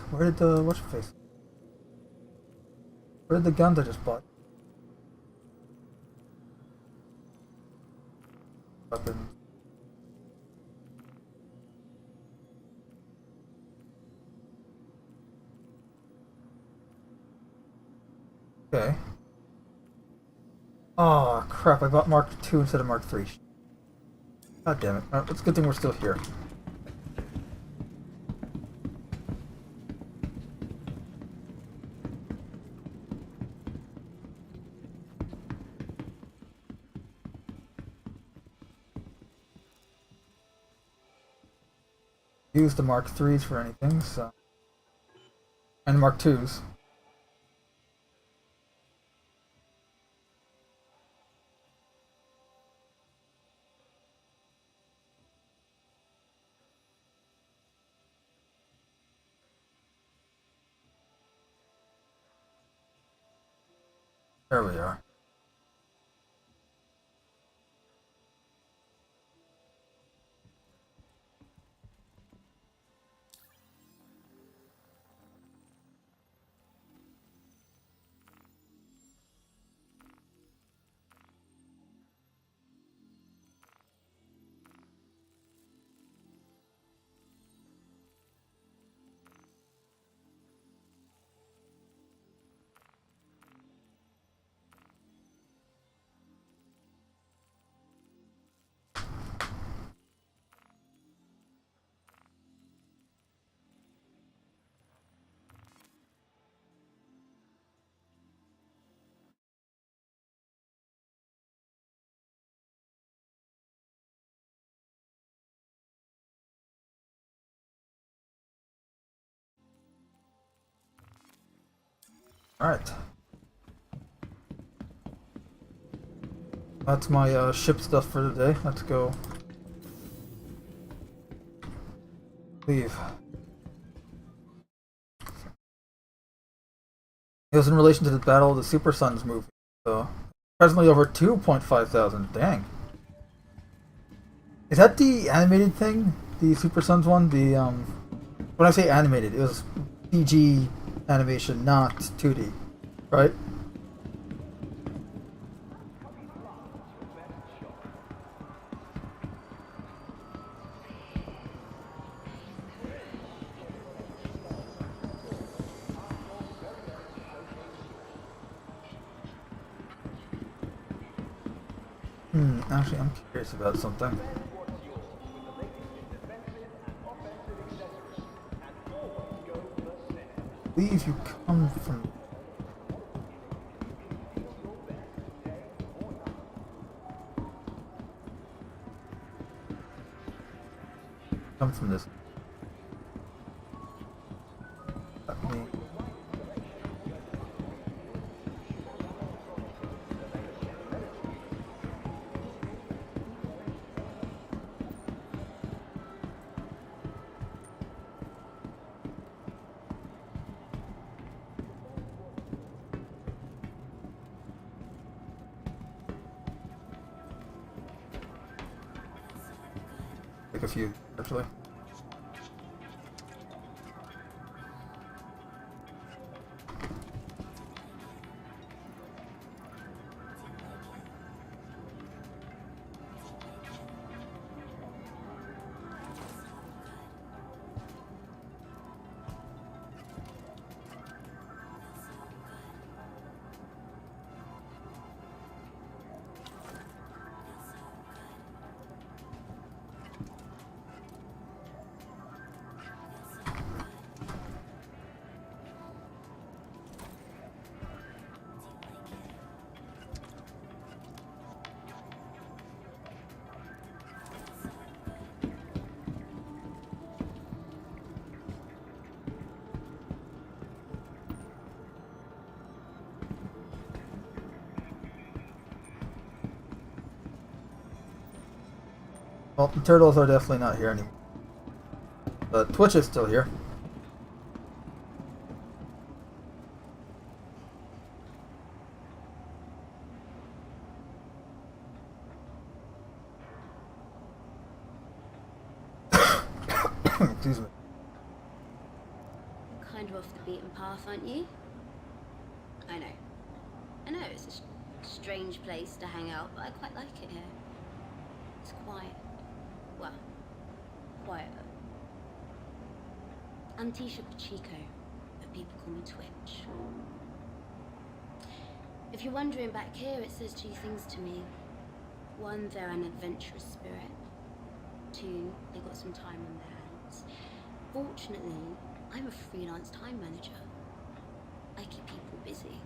Where did the... what's your face? Where did the guns I just bought? Weapons. Okay. Oh crap, I bought Mark 2 instead of Mark 3. God damn it. It's a good thing we're still here. Use the Mark 3s for anything, so... And the Mark 2s. There we are. Alright. That's my ship stuff for today. Let's go. Leave. It was in relation to the Battle of the Super Sons movie. So presently over 2.5 thousand. Dang. Is that the animated thing? The Super Sons one? The when I say animated, it was CG animation, not 2D, right? Actually, I'm curious about something. I believe you come from. Come from this. Let me. Take a few, actually. Well, the turtles are definitely not here anymore. But Twitch is still here. Excuse me. Kind of off the beaten path, aren't you? I know. I know, it's a strange place to hang out, but I quite like it here. It's quiet. Well, quieter. I'm Tisha Pachico, but people call me Twitch. If you're wondering, back here it says two things to me. One, they're an adventurous spirit. Two, they got some time on their hands. Fortunately, I'm a freelance time manager. I keep people busy.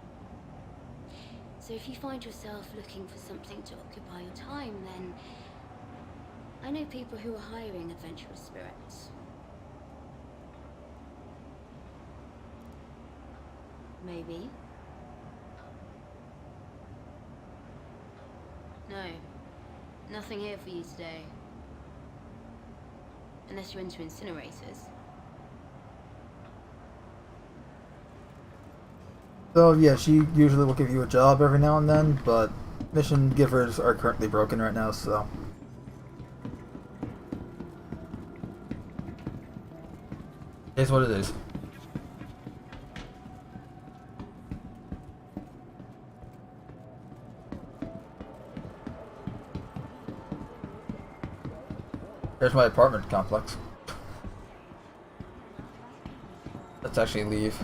So if you find yourself looking for something to occupy your time, then I know people who are hiring adventurous spirits. Maybe. No, nothing here for you today. Unless you're into incinerators. So yeah, she usually will give you a job every now and then, but mission givers are currently broken right now, so. It's what it is. There's my apartment complex. Let's actually leave.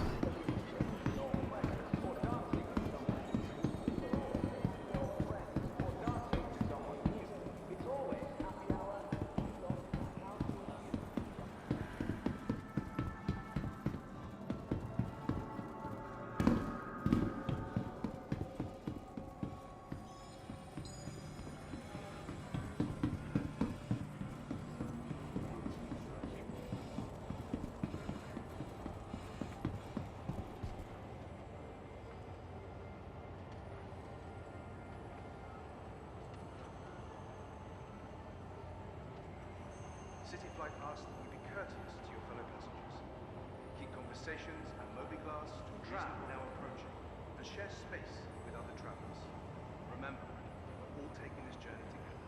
City Flight asks that you be courteous to your fellow passengers. Keep Conversations and mobiglass to tram now approaching and share space with other travelers. Remember, we're all taking this journey together.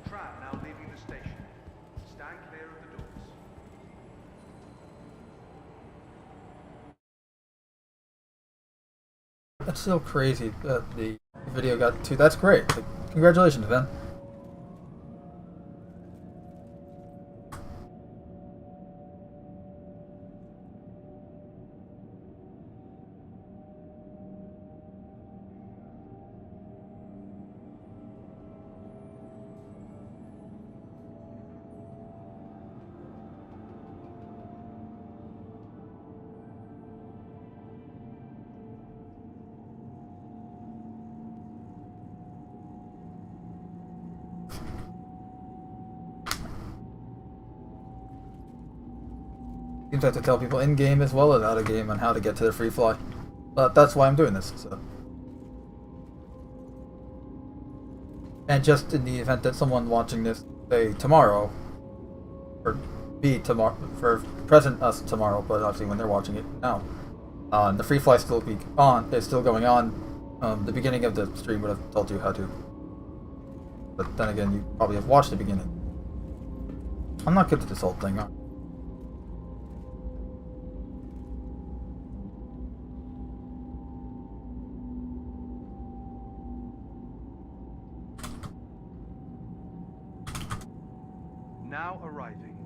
Tram now leaving the station. Stand clear of the doors. That's still crazy that the video got to. That's great. Like, congratulations, Ben. Seems I have to tell people in game as well as out of game on how to get to the free fly. But that's why I'm doing this. So. And just in the event that someone watching this, say tomorrow, or be tomorrow, for present us tomorrow, but obviously when they're watching it now, the free fly still be on. Is still going on. The beginning of the stream would have told you how to. But then again, you probably have watched the beginning. I'm not good at this whole thing. Now arriving.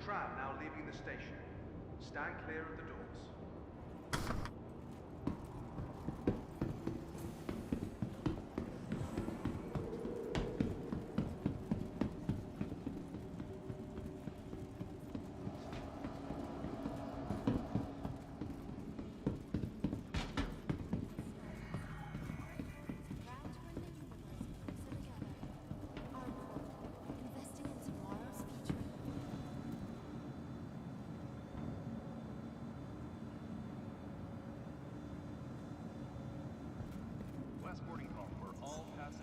Tram now leaving the station. Stand clear of the doors.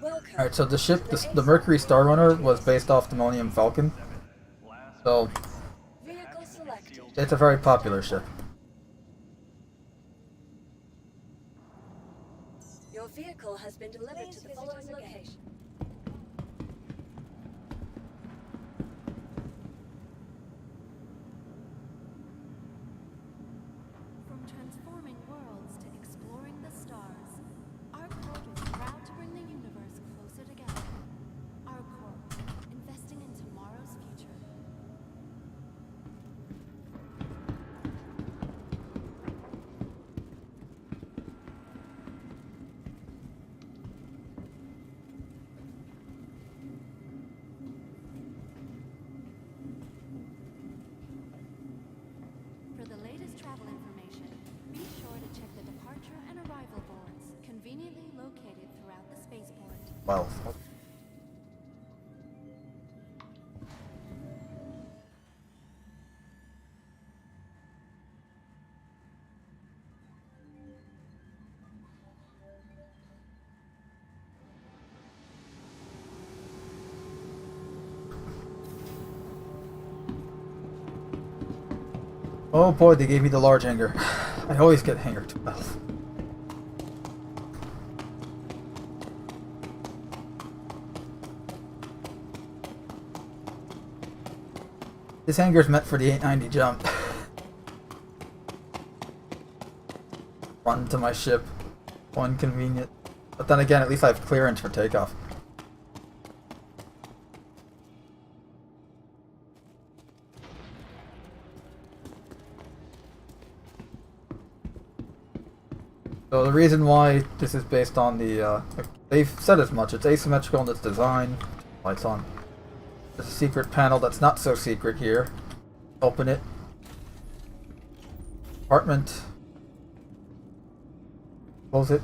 Welcome. Alright, so the ship, the Mercury Star Runner, was based off the Millennium Falcon. So, Vehicle selected. it's a very popular ship. Your vehicle has been delivered to the following location. From transforming worlds to exploring the stars, our corp is proud to bring the universe closer together. Our corp, investing in tomorrow's future. For the latest travel information, be sure to check the departure and arrival boards, conveniently located throughout the spaceport. Well, oh boy, they gave me the large hangar. I always get hangar 12. This hangar's meant for the 890 jump. Run to my ship. One convenient. But then again, at least I have clearance for takeoff. So the reason why this is based on the, they've said as much, it's asymmetrical in its design. Lights on. There's a secret panel that's not so secret here. Open it. Apartment. Close it.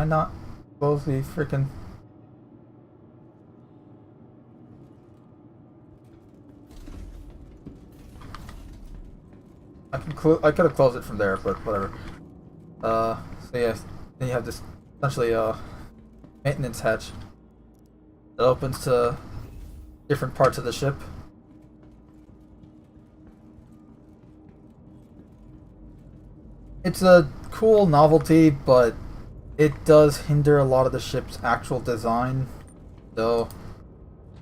I not close the freaking. I could have closed it from there, but whatever. So yeah, then you have this essentially maintenance hatch that opens to different parts of the ship. It's a cool novelty, but it does hinder a lot of the ship's actual design. So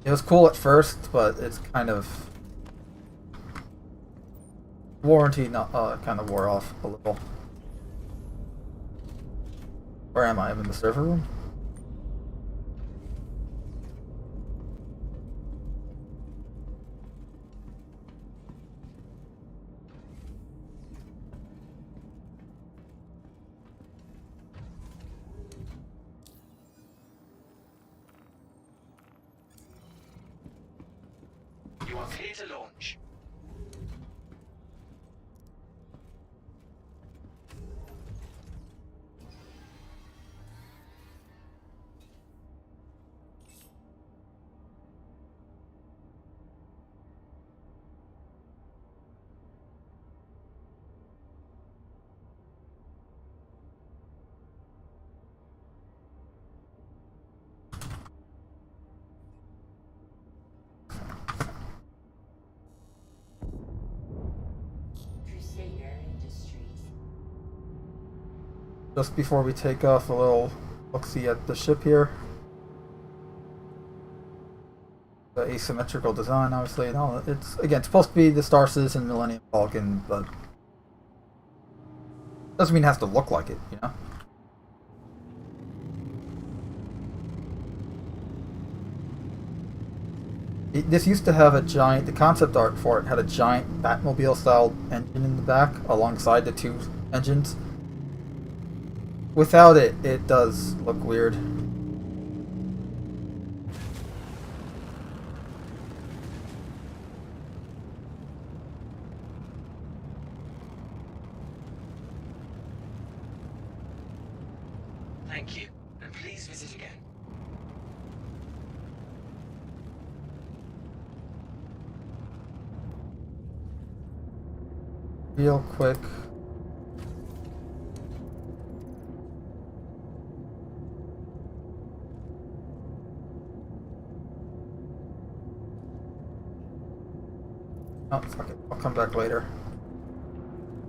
it was cool at first, but it's kind of warranty not kind of wore off a little. Where am I? I'm in the server room. You are clear to launch. Crusader Industries. Just before we take off, a little look-see at the ship here. The asymmetrical design, obviously. No, it's again supposed to be the Star Citizen Millennium Falcon, but doesn't mean it has to look like it, you know. This used to have a giant. The concept art for it had a giant Batmobile-style engine in the back, alongside the two engines. Without it, it does look weird. Thank you, and please visit again. Real quick. Oh, fuck it. I'll come back later.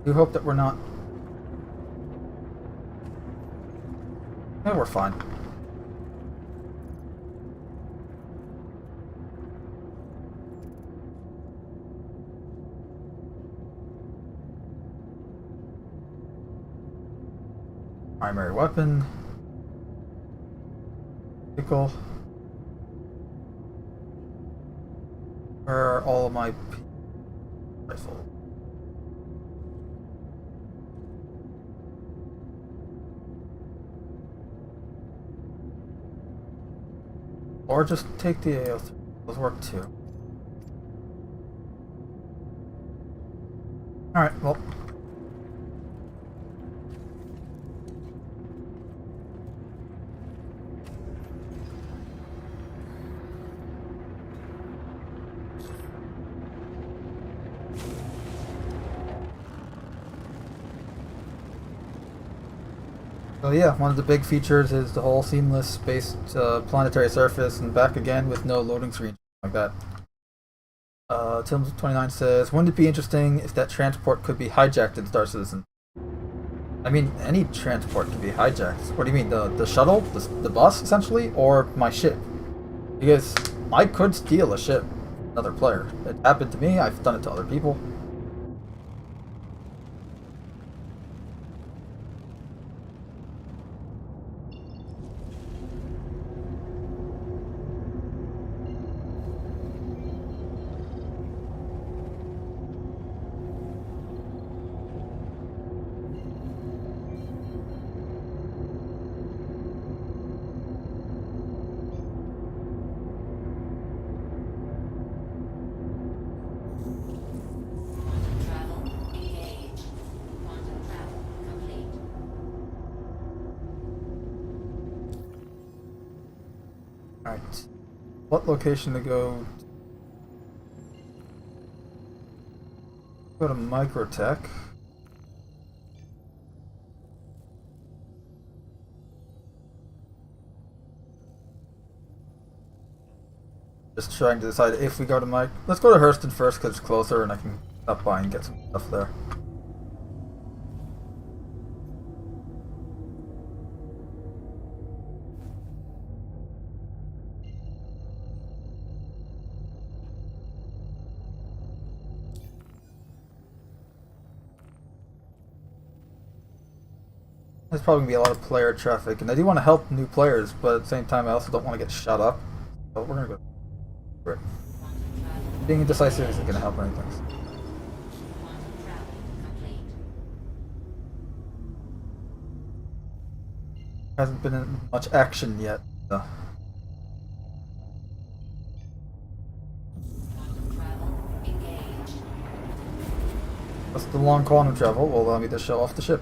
We hope that we're not. Yeah, we're fine. Primary weapon. Vehicle. Where are all of my rifles? Or just take the AO3. Those work too. Alright, well. So yeah, one of the big features is the whole seamless spaced planetary surface and back again with no loading screen like that. Tim29 says, wouldn't it be interesting if that transport could be hijacked in Star Citizen? I mean, any transport can be hijacked. What do you mean, the shuttle? The bus, essentially? Or my ship? Because I could steal a ship, another player. It happened to me, I've done it to other people. Alright. What location to go? Go to Microtech. Just trying to decide if we go to Mike. Let's go to Hurston first because it's closer and I can stop by and get some stuff there. There's probably gonna be a lot of player traffic, and I do want to help new players, but at the same time, I also don't want to get shut up. So we're gonna go for it. Being indecisive isn't gonna help anything. Hasn't been in much action yet. So. That's the long quantum travel will allow me to show off the ship.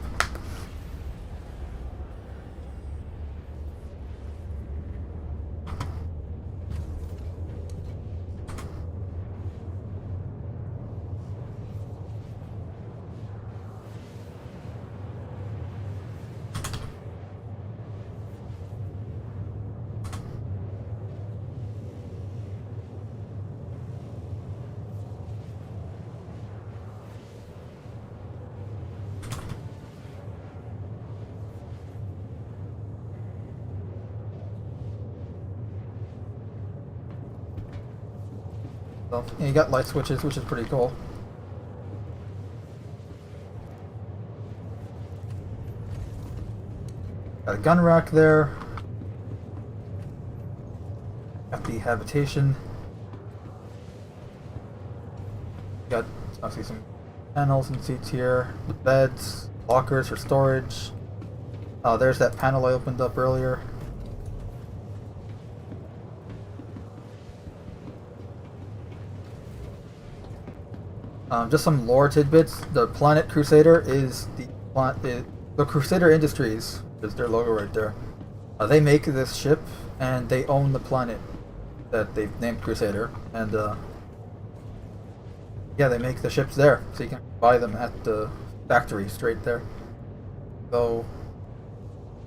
So, yeah, you got light switches, which is pretty cool. Got a gun rack there. Got the habitation. Got obviously some panels and seats here. The beds, lockers for storage. Oh, there's that panel I opened up earlier. Just some lore tidbits. The Planet Crusader is the Crusader Industries is their logo right there. They make this ship and they own the planet that they've named Crusader, and yeah, they make the ships there, so you can buy them at the factory straight there. So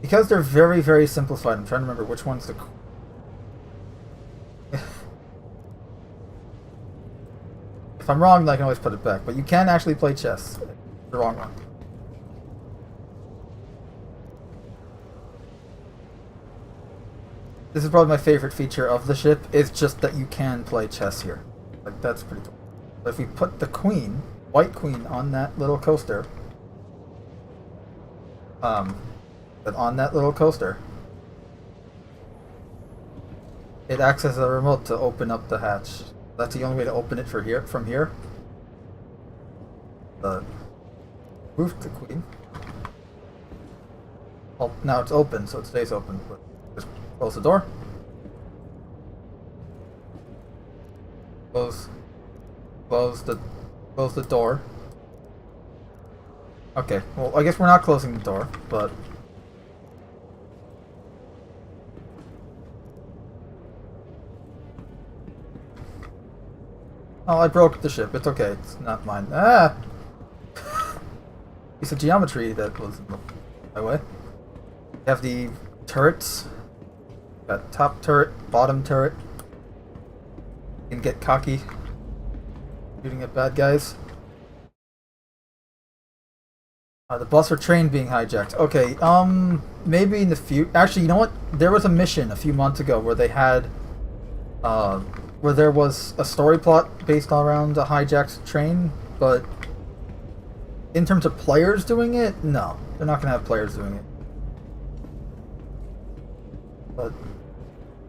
because they're very, very simplified, I'm trying to remember which one's the if I'm wrong, I can always put it back, but you can actually play chess. The wrong one. This is probably my favorite feature of the ship, is just that you can play chess here. Like, that's pretty cool. But if we put the queen, white queen, on that little coaster, it acts as a remote to open up the hatch. That's the only way to open it from here. Move the queen. Well, now it's open, so it stays open. But just close the door. Close the door. Okay, well, I guess we're not closing the door, but oh, I broke the ship. It's okay. It's not mine. Ah! Piece of geometry that was in my way. You have the turrets. Got top turret, bottom turret. You can get cocky shooting at bad guys. The bus or train being hijacked. Okay, maybe in the future. Actually, you know what? There was a mission a few months ago where they had, where there was a story plot based around a hijacked train, but in terms of players doing it, no. They're not going to have players doing it. But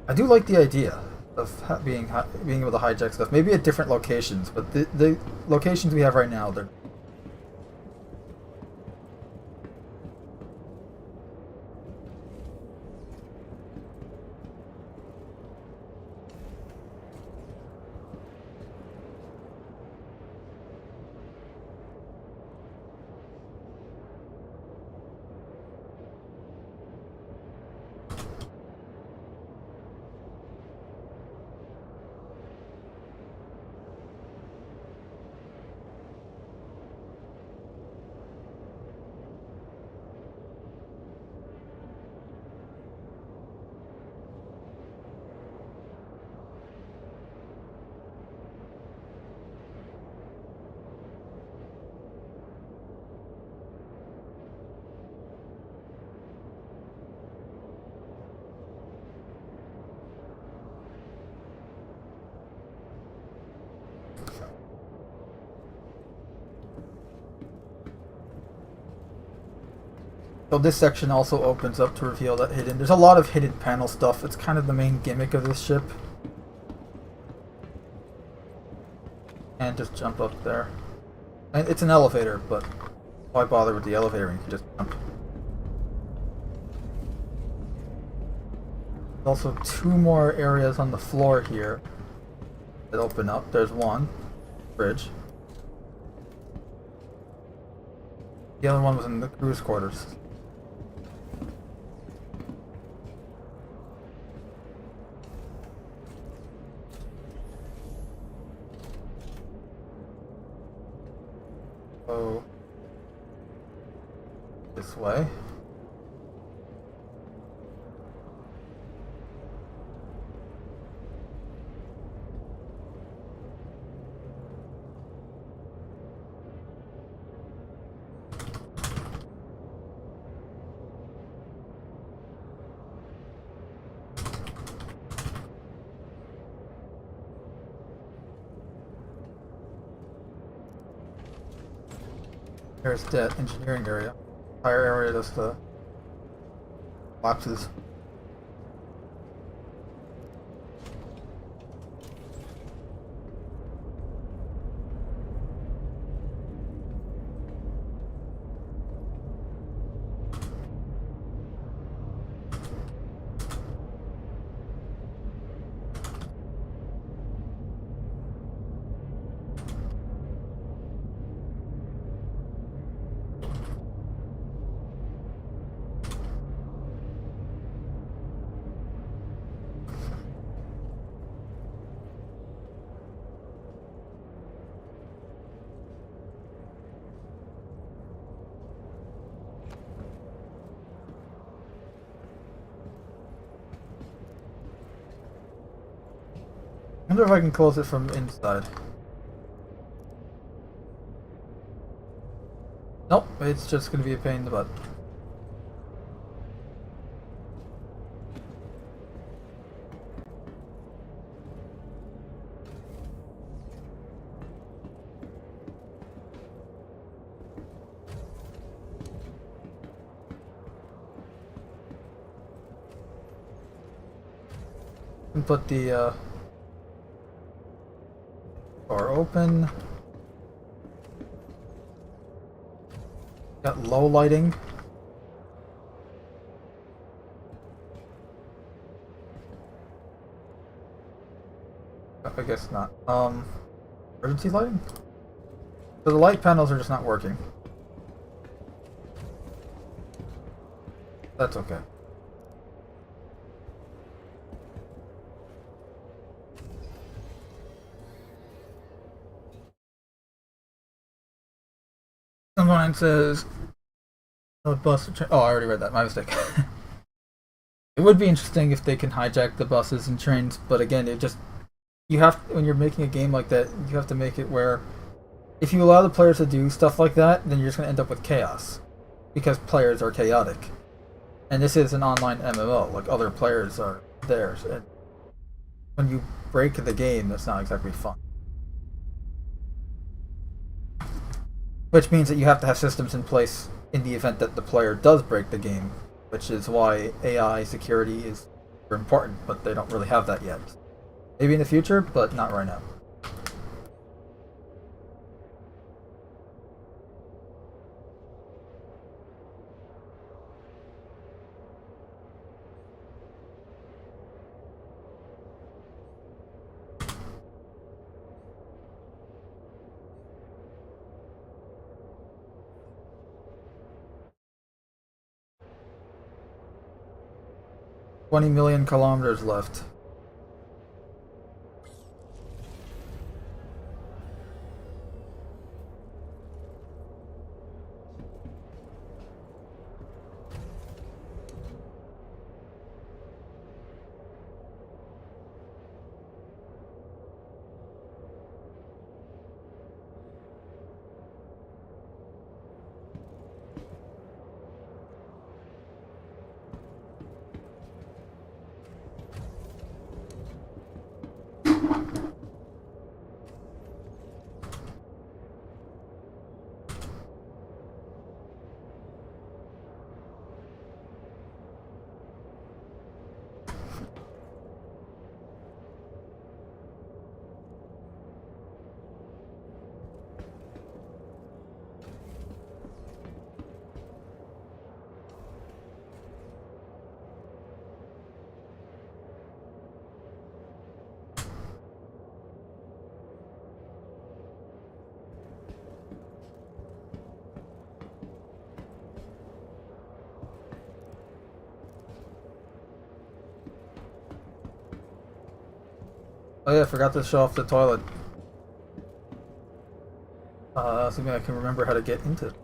I do like the idea of being able to hijack stuff. Maybe at different locations, but the locations we have right now, they're So this section also opens up to reveal that hidden. There's a lot of hidden panel stuff. It's kind of the main gimmick of this ship. And just jump up there. And it's an elevator, but why bother with the elevator when you can just jump? There's also 2 more areas on the floor here that open up. There's one bridge. The other one was in the crew's quarters. So this way. There's that engineering area. Entire area just collapses. I wonder if I can close it from inside. Nope, it's just gonna be a pain in the butt. And put the door open. Got low lighting. I guess not. Emergency lighting? So the light panels are just not working. That's okay. Someone says, "Oh, bus." Oh, I already read that. My mistake. It would be interesting if they can hijack the buses and trains, but again, you have, when you're making a game like that, you have to make it where if you allow the players to do stuff like that, then you're just going to end up with chaos because players are chaotic, and this is an online MMO. Like, other players are there, and when you break the game, that's not exactly fun. Which means that you have to have systems in place in the event that the player does break the game, which is why AI security is super important, but they don't really have that yet. Maybe in the future, but not right now. $20 million kilometers left. Oh yeah, I forgot to show off the toilet. Assuming I can remember how to get into it.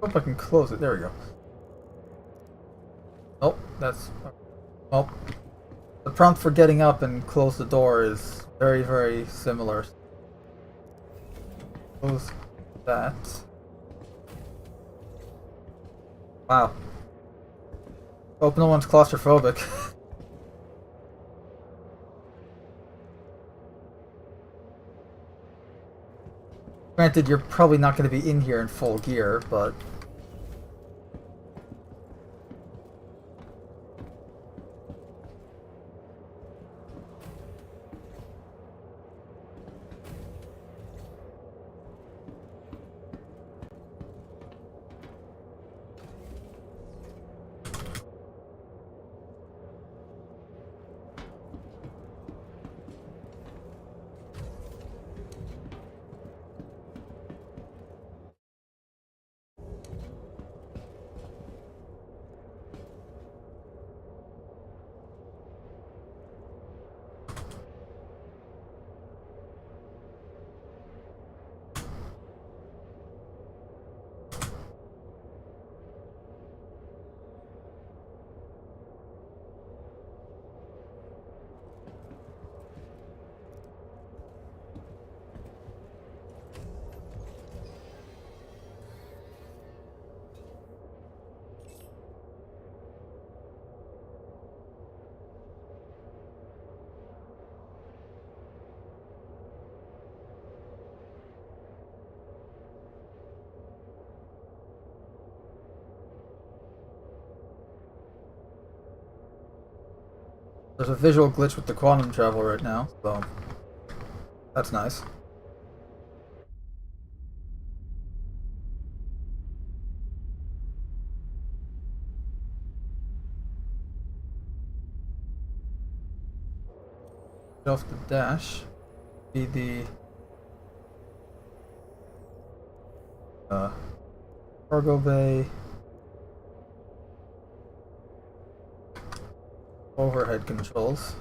Hope I can close it. There we go. Nope, that's... Well, the prompt for getting up and close the door is very, very similar. Close that. Wow. Hope no one's claustrophobic. Granted, you're probably not going to be in here in full gear, but... There's a visual glitch with the quantum travel right now, so... That's nice. Get off the dash. Be the... cargo bay. Overhead controls.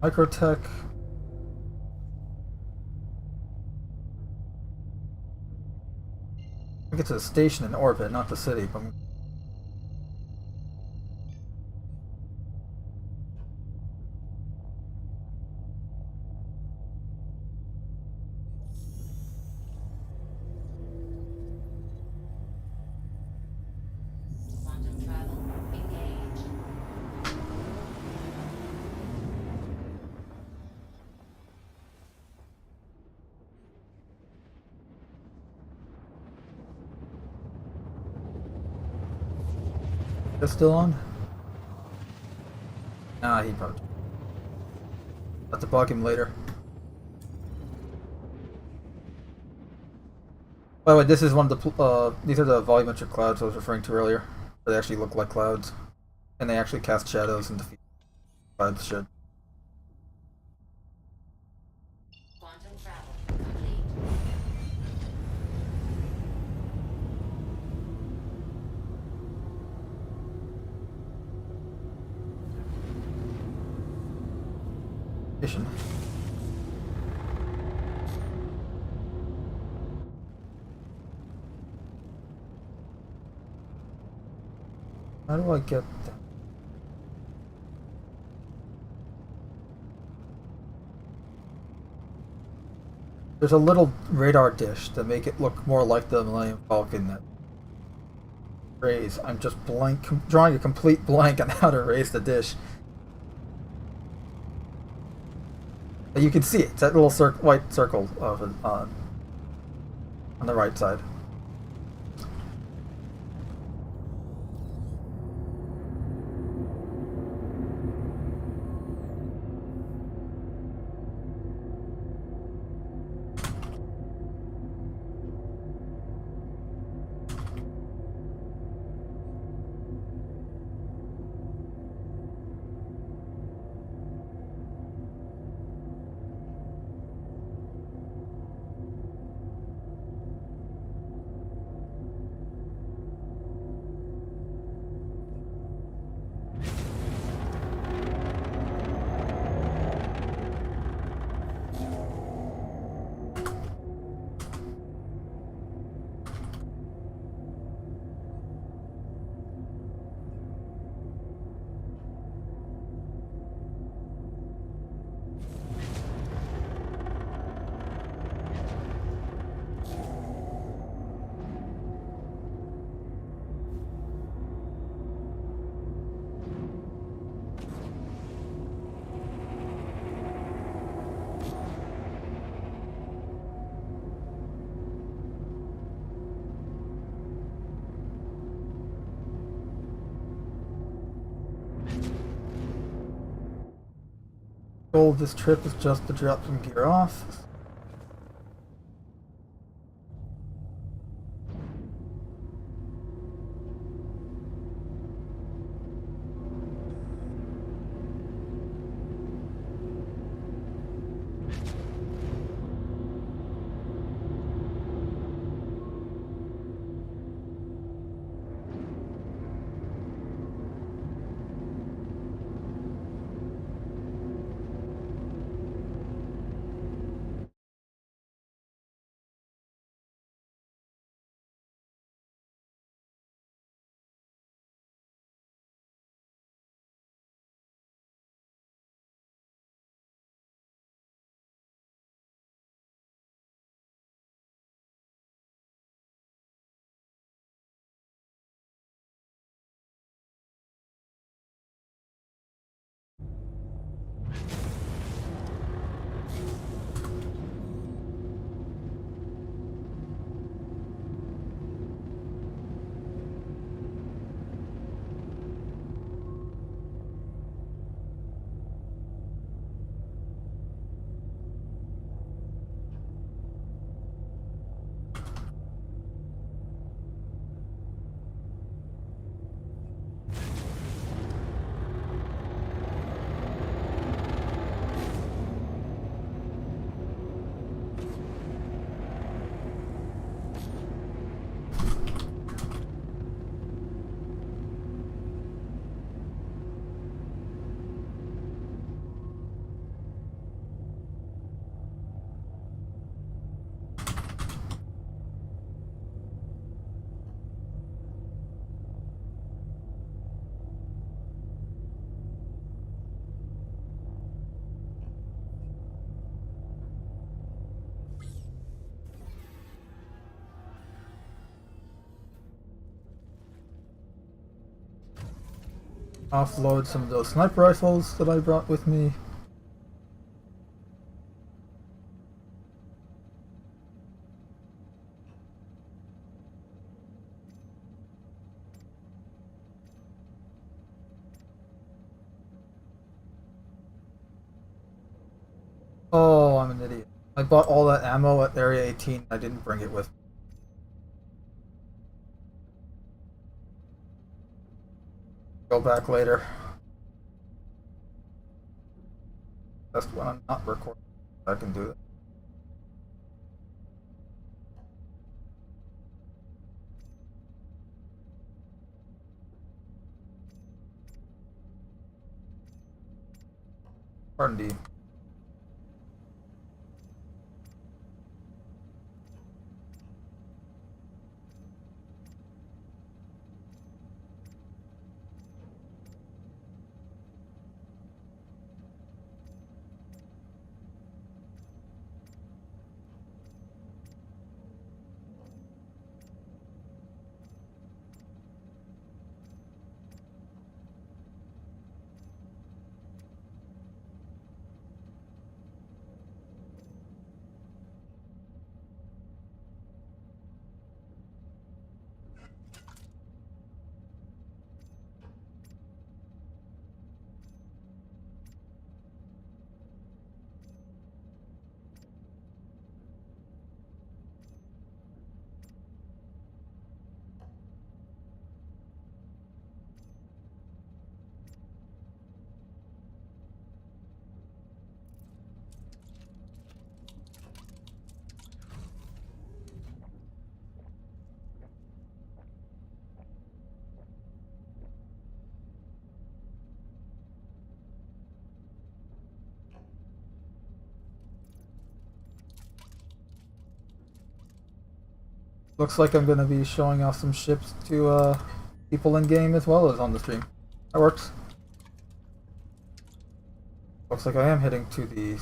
Microtech. I think it's a station in orbit, not the city, but... Quantum travel engaged. That's still on? Nah, he probably... I'll have to bug him later. By the way, this is one of the... these are the volumetric clouds I was referring to earlier. They actually look like clouds. And they actually cast shadows and defeat clouds should. Quantum travel complete. Station. How do I get that? There's a little radar dish to make it look more like the Millennium Falcon that raise. I'm just drawing a complete blank on how to raise the dish. But you can see it. It's that little white circle of it, on the right side. Goal of this trip is just to drop some gear off. Offload some of those sniper rifles that I brought with me. Oh, I'm an idiot. I bought all that ammo at Area 18. I didn't bring it with me. Go back later. That's when I'm not recording. I can do that. Pardon D. looks like I'm gonna be showing off some ships to people in game as well as on the stream. That works. Looks like I am heading to the.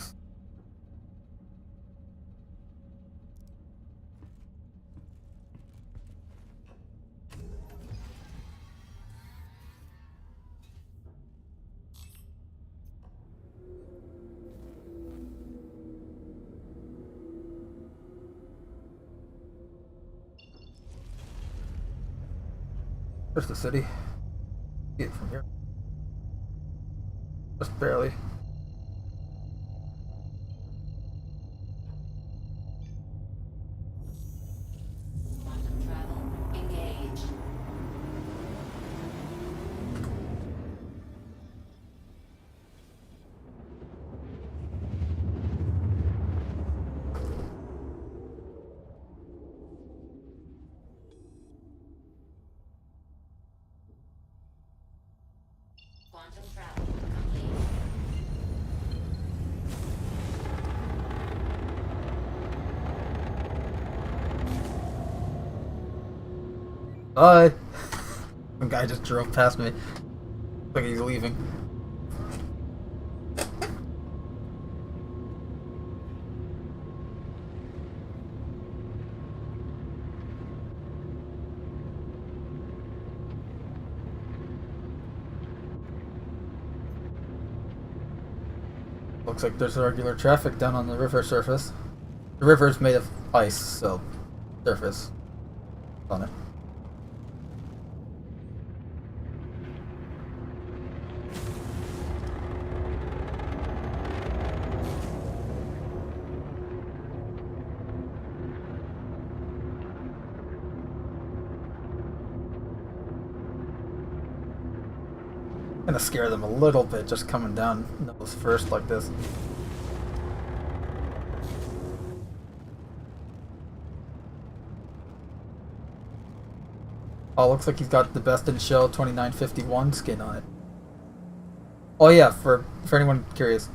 There's the city. See it from here. Just barely. Quantum travel engaged. Quantum travel complete. Bye! Some guy just drove past me. Looks like he's leaving. Looks like there's regular traffic down on the river surface. The river is made of ice, so surface on it. Gonna scare them a little bit just coming down nose first like this. Oh, looks like he's got the Best in Show 2951 skin on it. Oh yeah, for anyone curious,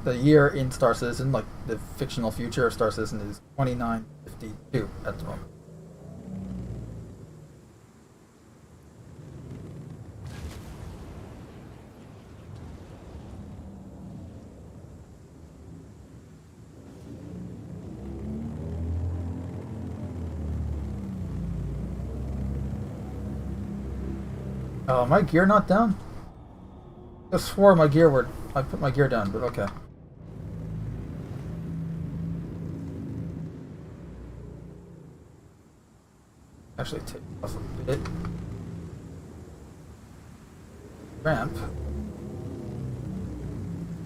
the year in Star Citizen, like the fictional future of Star Citizen, is 2952 at the moment. Oh, my gear not down? I swore my gear were. I put my gear down, but okay. Actually, take off a bit. Ramp.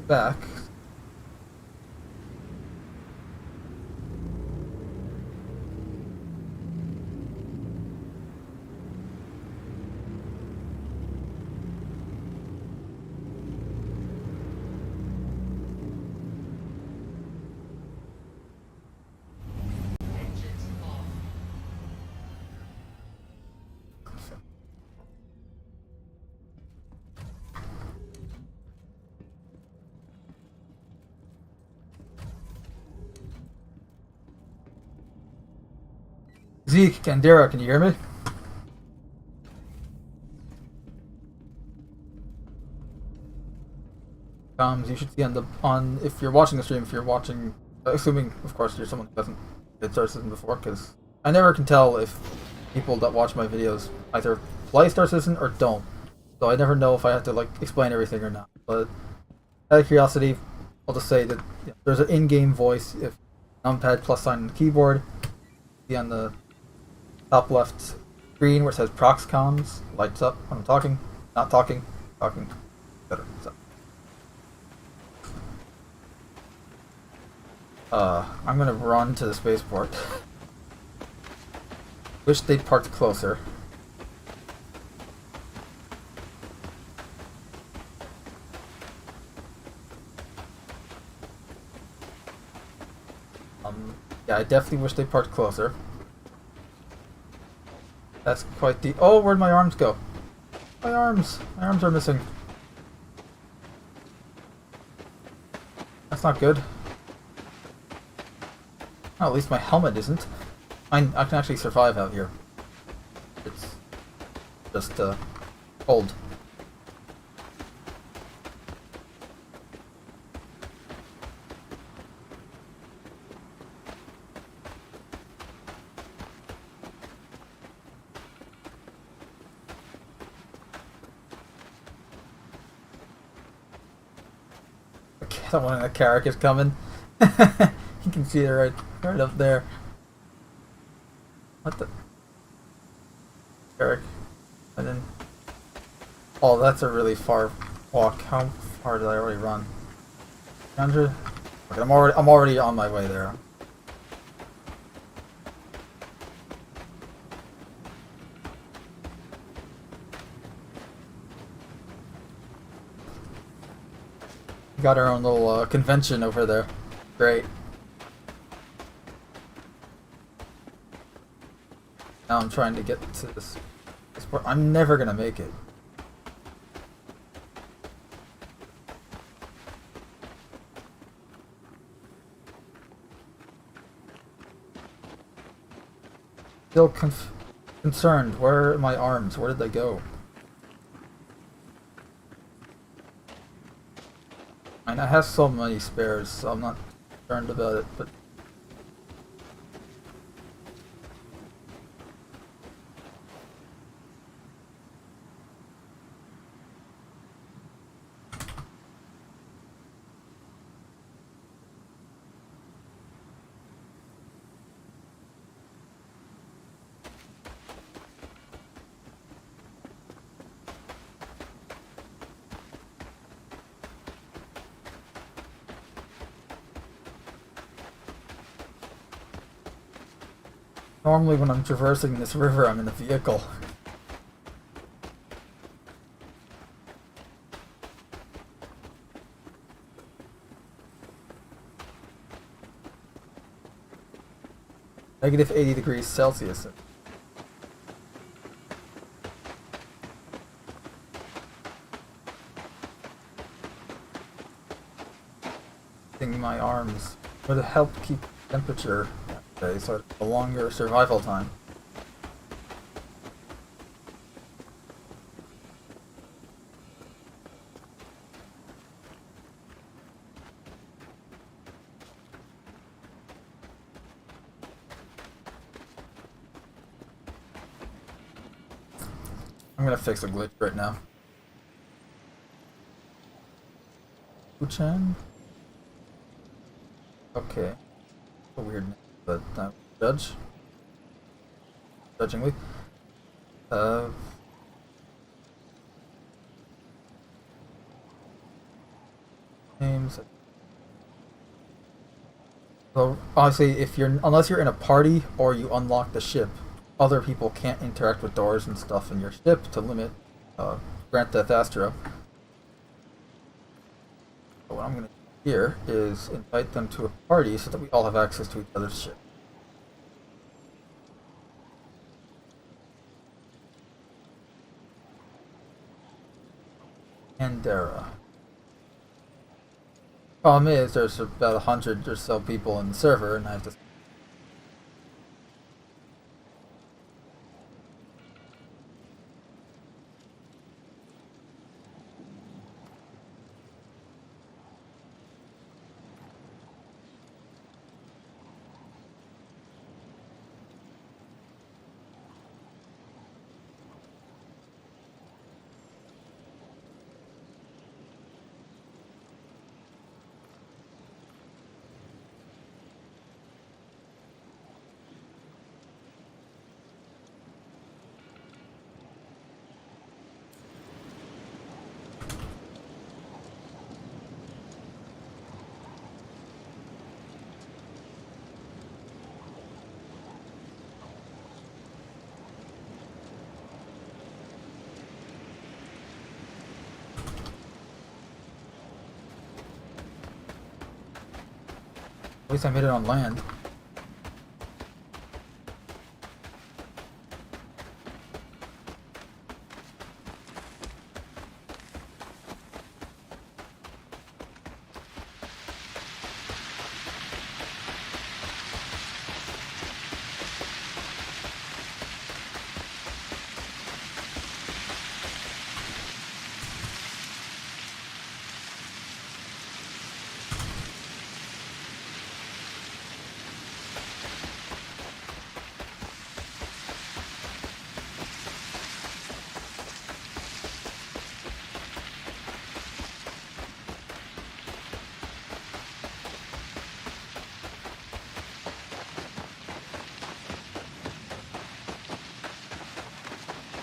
Back. Engines off. Zeke, Candera, can you hear me? You should see on if you're watching the stream, if you're watching, assuming of course you're someone who hasn't played Star Citizen before, because I never can tell if people that watch my videos either play Star Citizen or don't, so I never know if I have to like explain everything or not. But out of curiosity, I'll just say that there's an in-game voice. If numpad plus sign on the keyboard, see on the top left screen where it says prox comms, lights up when I'm talking, not talking, talking, etc. So. I'm gonna run to the spaceport. Wish they'd parked closer. Yeah, I definitely wish they parked closer. That's quite the. Oh, where'd my arms go? My arms! My arms are missing. That's not good. Oh, at least my helmet isn't. I can actually survive out here. It's just cold. Someone in a carrick is coming. You can see it right up there. What the? Carrick. And then... Oh, that's a really far walk. How far did I already run? 100? Okay, I'm already on my way there. Got our own little convention over there. Great. Now I'm trying to get to this part. I'm never gonna make it. Still concerned. Where are my arms? Where did they go? I mean, I have so many spares, so I'm not concerned about it, but... Normally when I'm traversing this river, I'm in a vehicle. Negative 80 degrees Celsius. Using my arms would help keep temperature. Okay, so it's a longer survival time. I'm gonna fix a glitch right now. Uchan? Okay. A weird name, but judge. Judgingly. Names. So obviously, unless you're in a party or you unlock the ship, other people can't interact with doors and stuff in your ship to limit Grand Theft Astro. So what I'm gonna do here is invite them to a party so that we all have access to each other's ship. Andera. Problem is, there's about 100 or so people in the server, and I have to... At least I made it on land.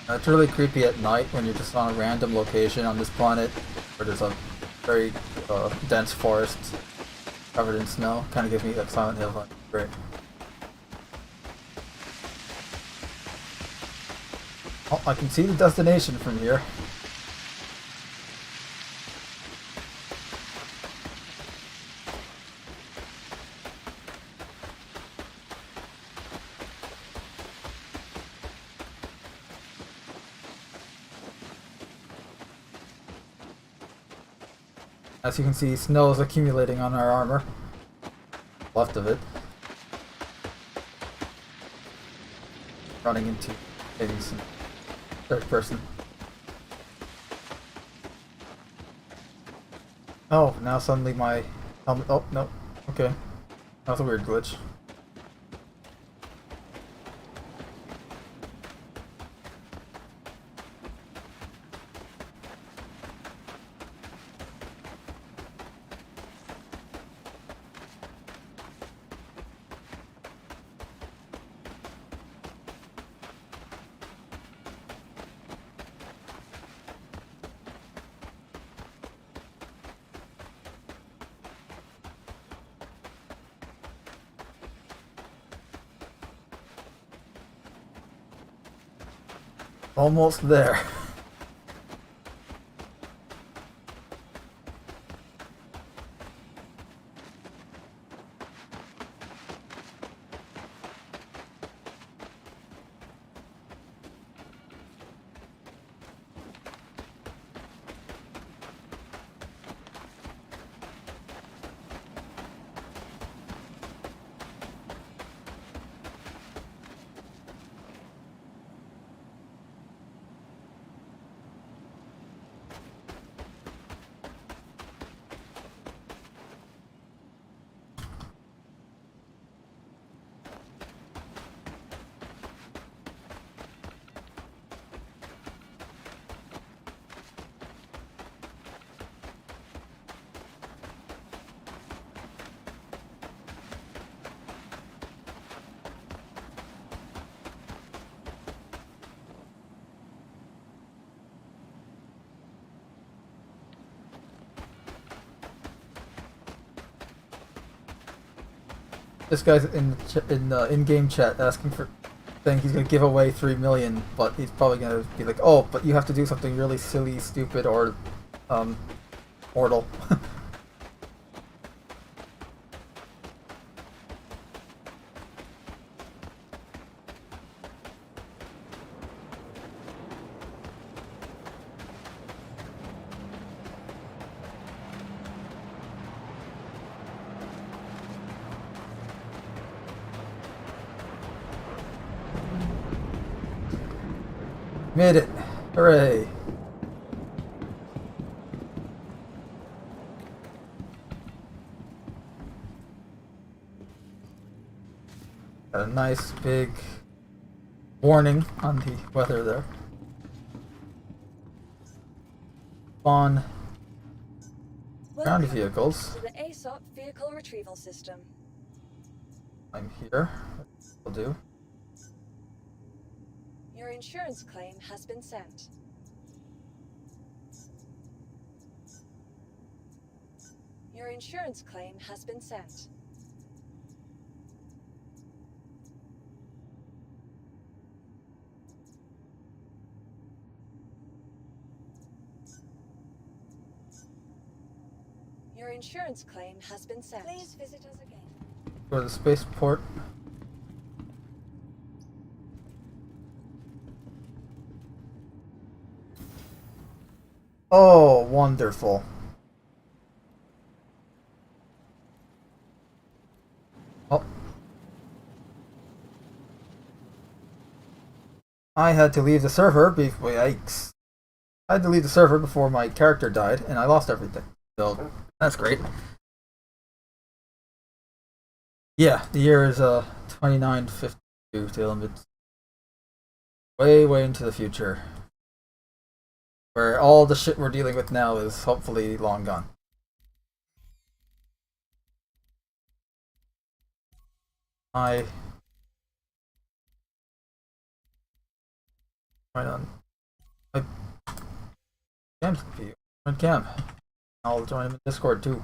It's really creepy at night when you're just on a random location on this planet where there's a very dense forest covered in snow. Kind of gives me like Silent Hill vibe. Great. Oh, I can see the destination from here. As you can see, snow is accumulating on our armor. Left of it. Running into maybe some third person. Oh, now suddenly my helmet. Oh, no. Okay. That's a weird glitch. Almost there. This guy's in in-game chat asking for, saying he's gonna give away 3 million, but he's probably gonna be like, oh, but you have to do something really silly, stupid, or mortal. Made it! Hooray! Got a nice big warning on the weather there. On ground Welcome vehicles. to the ASOP Vehicle Retrieval System. I'm here. Will do. Your insurance claim has been sent. Your insurance claim has been sent. Your insurance claim has been sent. Please visit us again. Go to the spaceport. Oh, wonderful. Oh. I had to leave the server before. Yikes. I had to leave the server before my character died, and I lost everything. So, that's great. Yeah, the year is 2952, Salem. It's way, way into the future. Where all the shit we're dealing with now is hopefully long gone. I Right on. My Cam's confused. Join Cam. I'll join him in Discord too.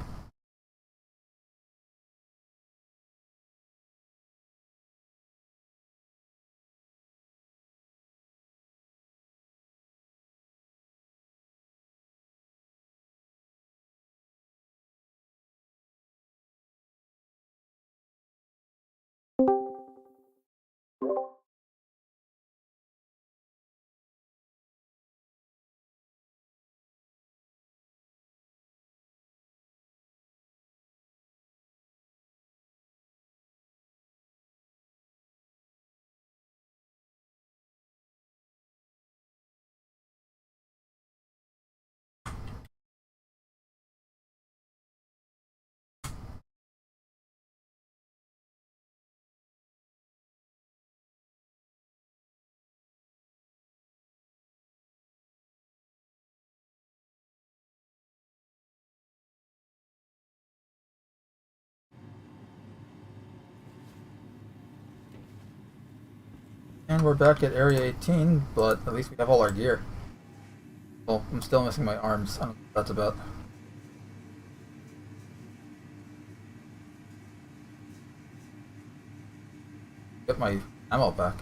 And we're back at Area 18, but at least we have all our gear. Well, I'm still missing my arms. I don't know what that's about. Get my ammo back.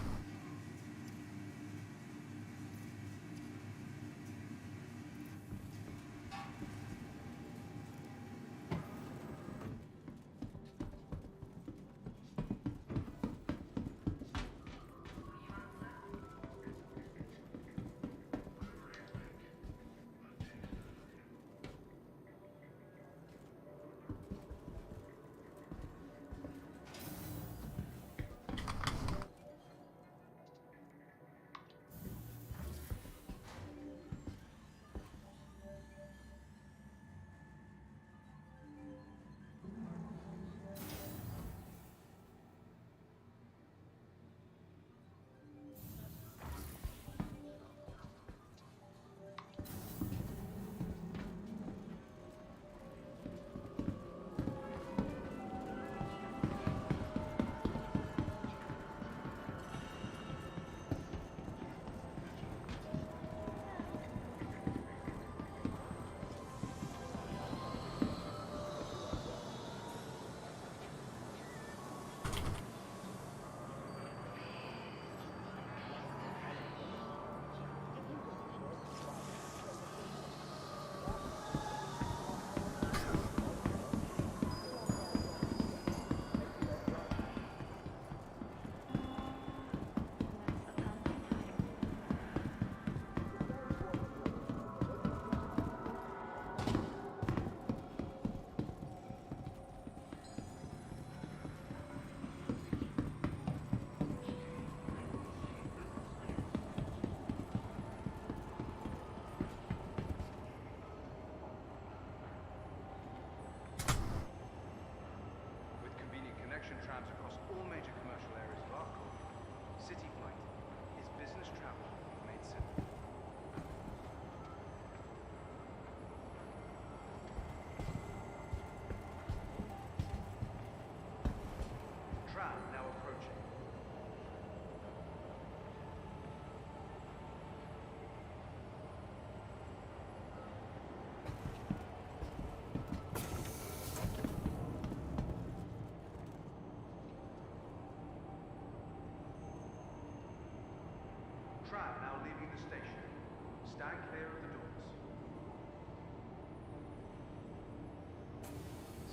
With convenient connection trams across all major commercial areas of Arcor, City Flight is business travel made simple. Tram now approaching. Tram now leaving the station. Stand clear of the doors.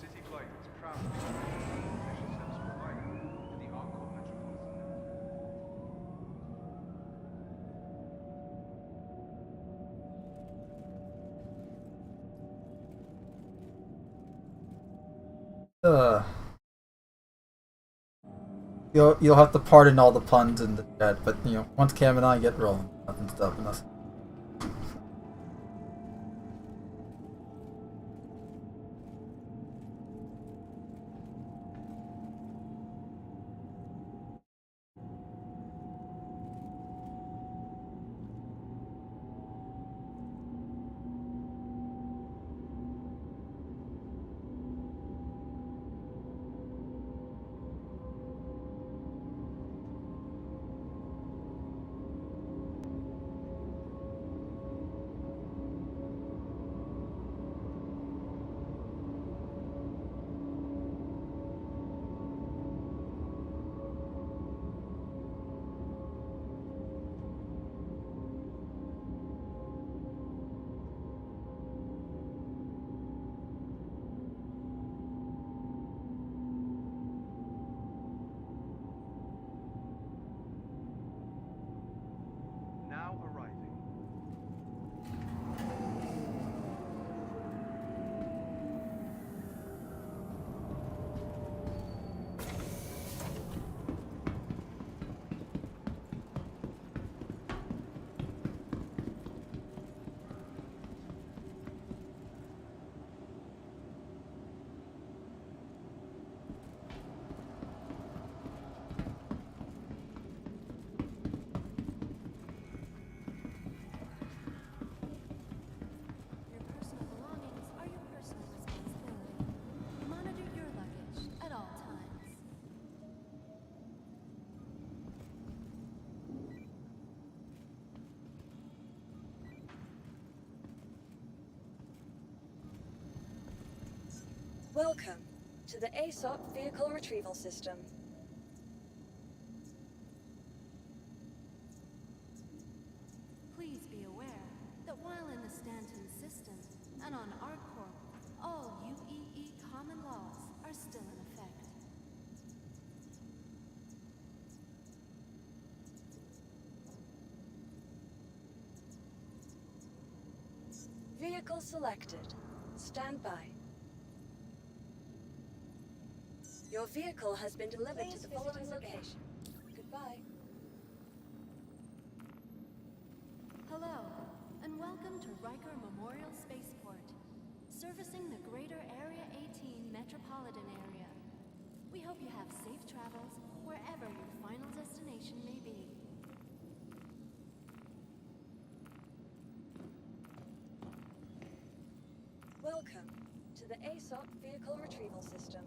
City Flight is proud to be the transportation service provider for the Arcor metropolitan network. Uh, you'll have to pardon all the puns in the chat, but once Cam and I get rolling, nothing's stopping us. Welcome to the ASOP Vehicle Retrieval System. Please be aware that while in the Stanton system and on ArcCorp, all UEE common laws are still in effect. Vehicle selected. Stand by. Your vehicle has been delivered to the following location. Goodbye. Hello, and welcome to Riker Memorial Spaceport, servicing the greater Area 18 metropolitan area. We hope you have safe travels wherever your final destination may be. Welcome to the ASOP Vehicle Retrieval System.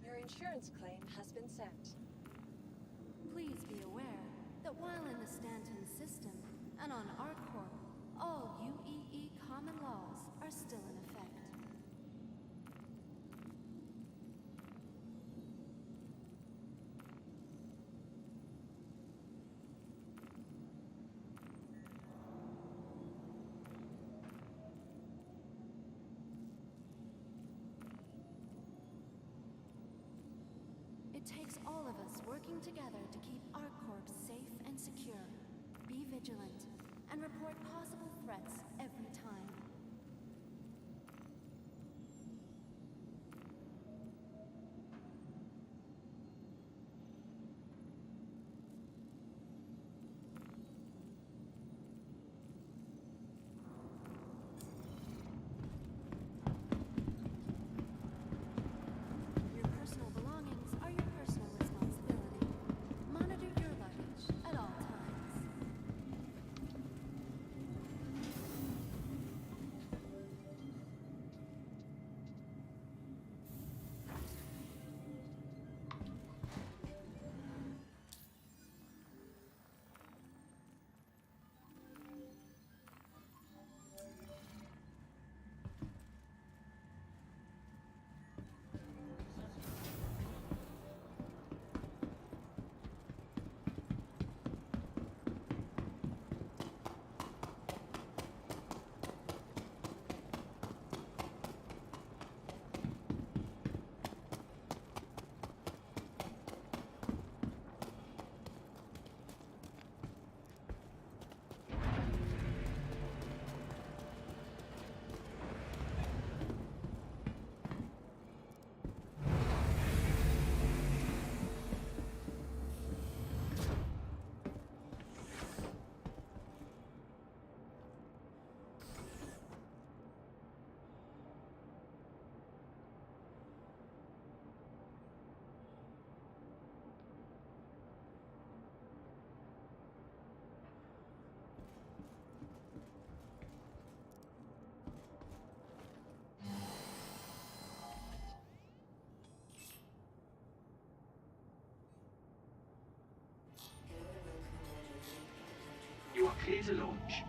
Your insurance claim has been sent. Please be aware that while in the Stanton system and on ArcCorp, all UEE common laws are still in effect. It takes all of us working together to keep ArcCorp safe and secure. Be vigilant and report possible threats every time. Your personal belongings are your personal responsibility. Monitor your luggage at all times. You are clear to launch.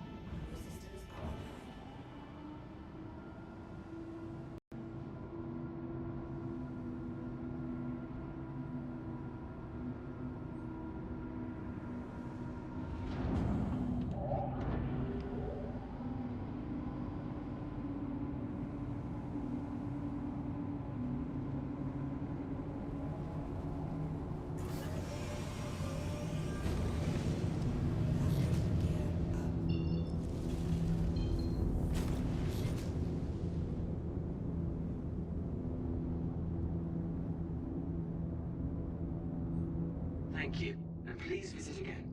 Thank you, and please visit again.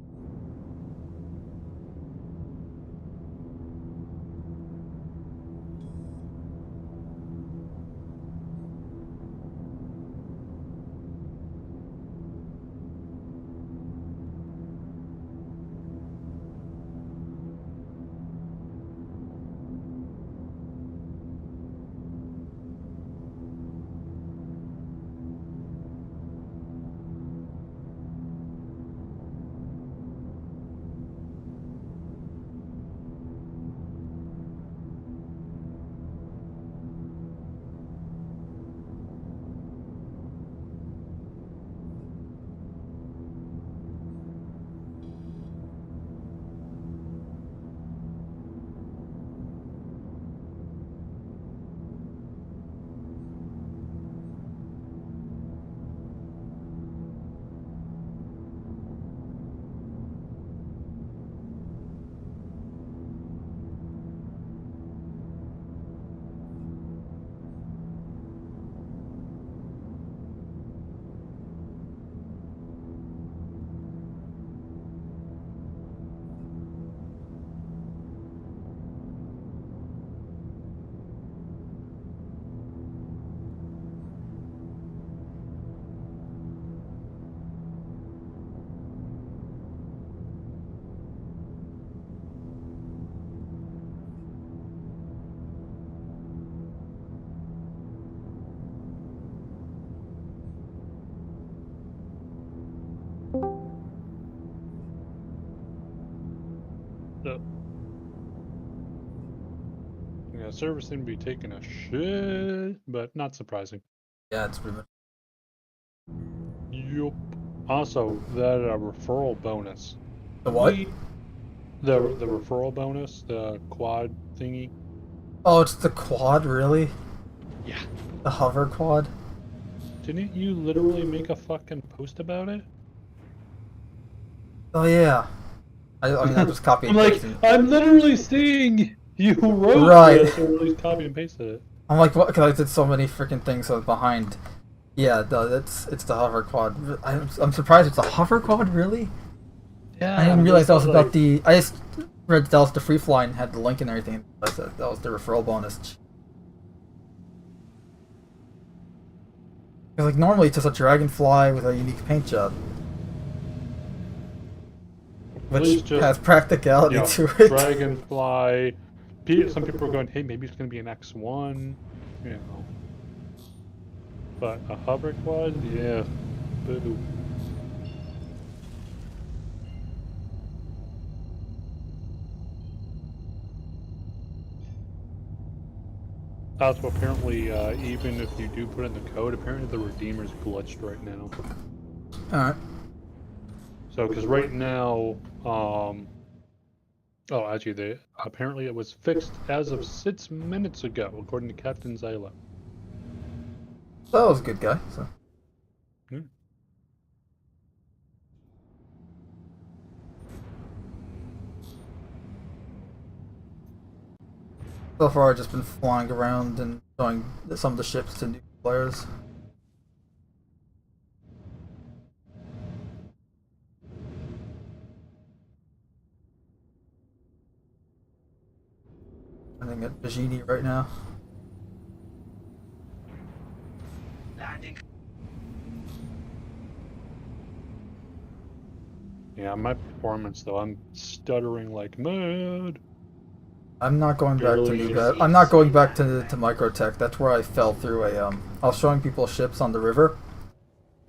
server seemed to be taking a shit, but not surprising. Yeah, it's pretty much. Yup. Also, that referral bonus. The what? The referral bonus, the quad thingy. Oh, it's the quad, really? Yeah. The hover quad? Didn't you literally make a fucking post about it? Oh, yeah. I mean, I just copied I'm and like, pasted. I'm literally seeing you wrote Right. this, or at least copy and pasted it. I'm like, what? Because I did so many freaking things so behind. Yeah, it's the hover quad. I'm surprised it's a hover quad, really? Yeah. I didn't realize that was about like, the. I just read that was the free fly and had the link and everything. I said that was the referral bonus. Because like normally it's just a dragonfly with a unique paint job, At least which just, has practicality you know, to it. Dragonfly. Some people are going, hey, maybe it's going to be an X1, you know. But a hover quad, yeah, boo. Also, apparently, even if you do put in the code, apparently the Redeemer's glitched right now. Alright. So, because right now, oh, actually, apparently it was fixed as of 6 minutes ago, according to Captain Zyla. That was a good guy. So. Hmm. So far, I've just been flying around and showing some of the ships to new players. I think at Bajini right now. Landing. Yeah, my performance, though, I'm stuttering like mad. I'm not going back to Barely New. I'm not going back to Microtech. That's where I fell through a. I was showing people ships on the river,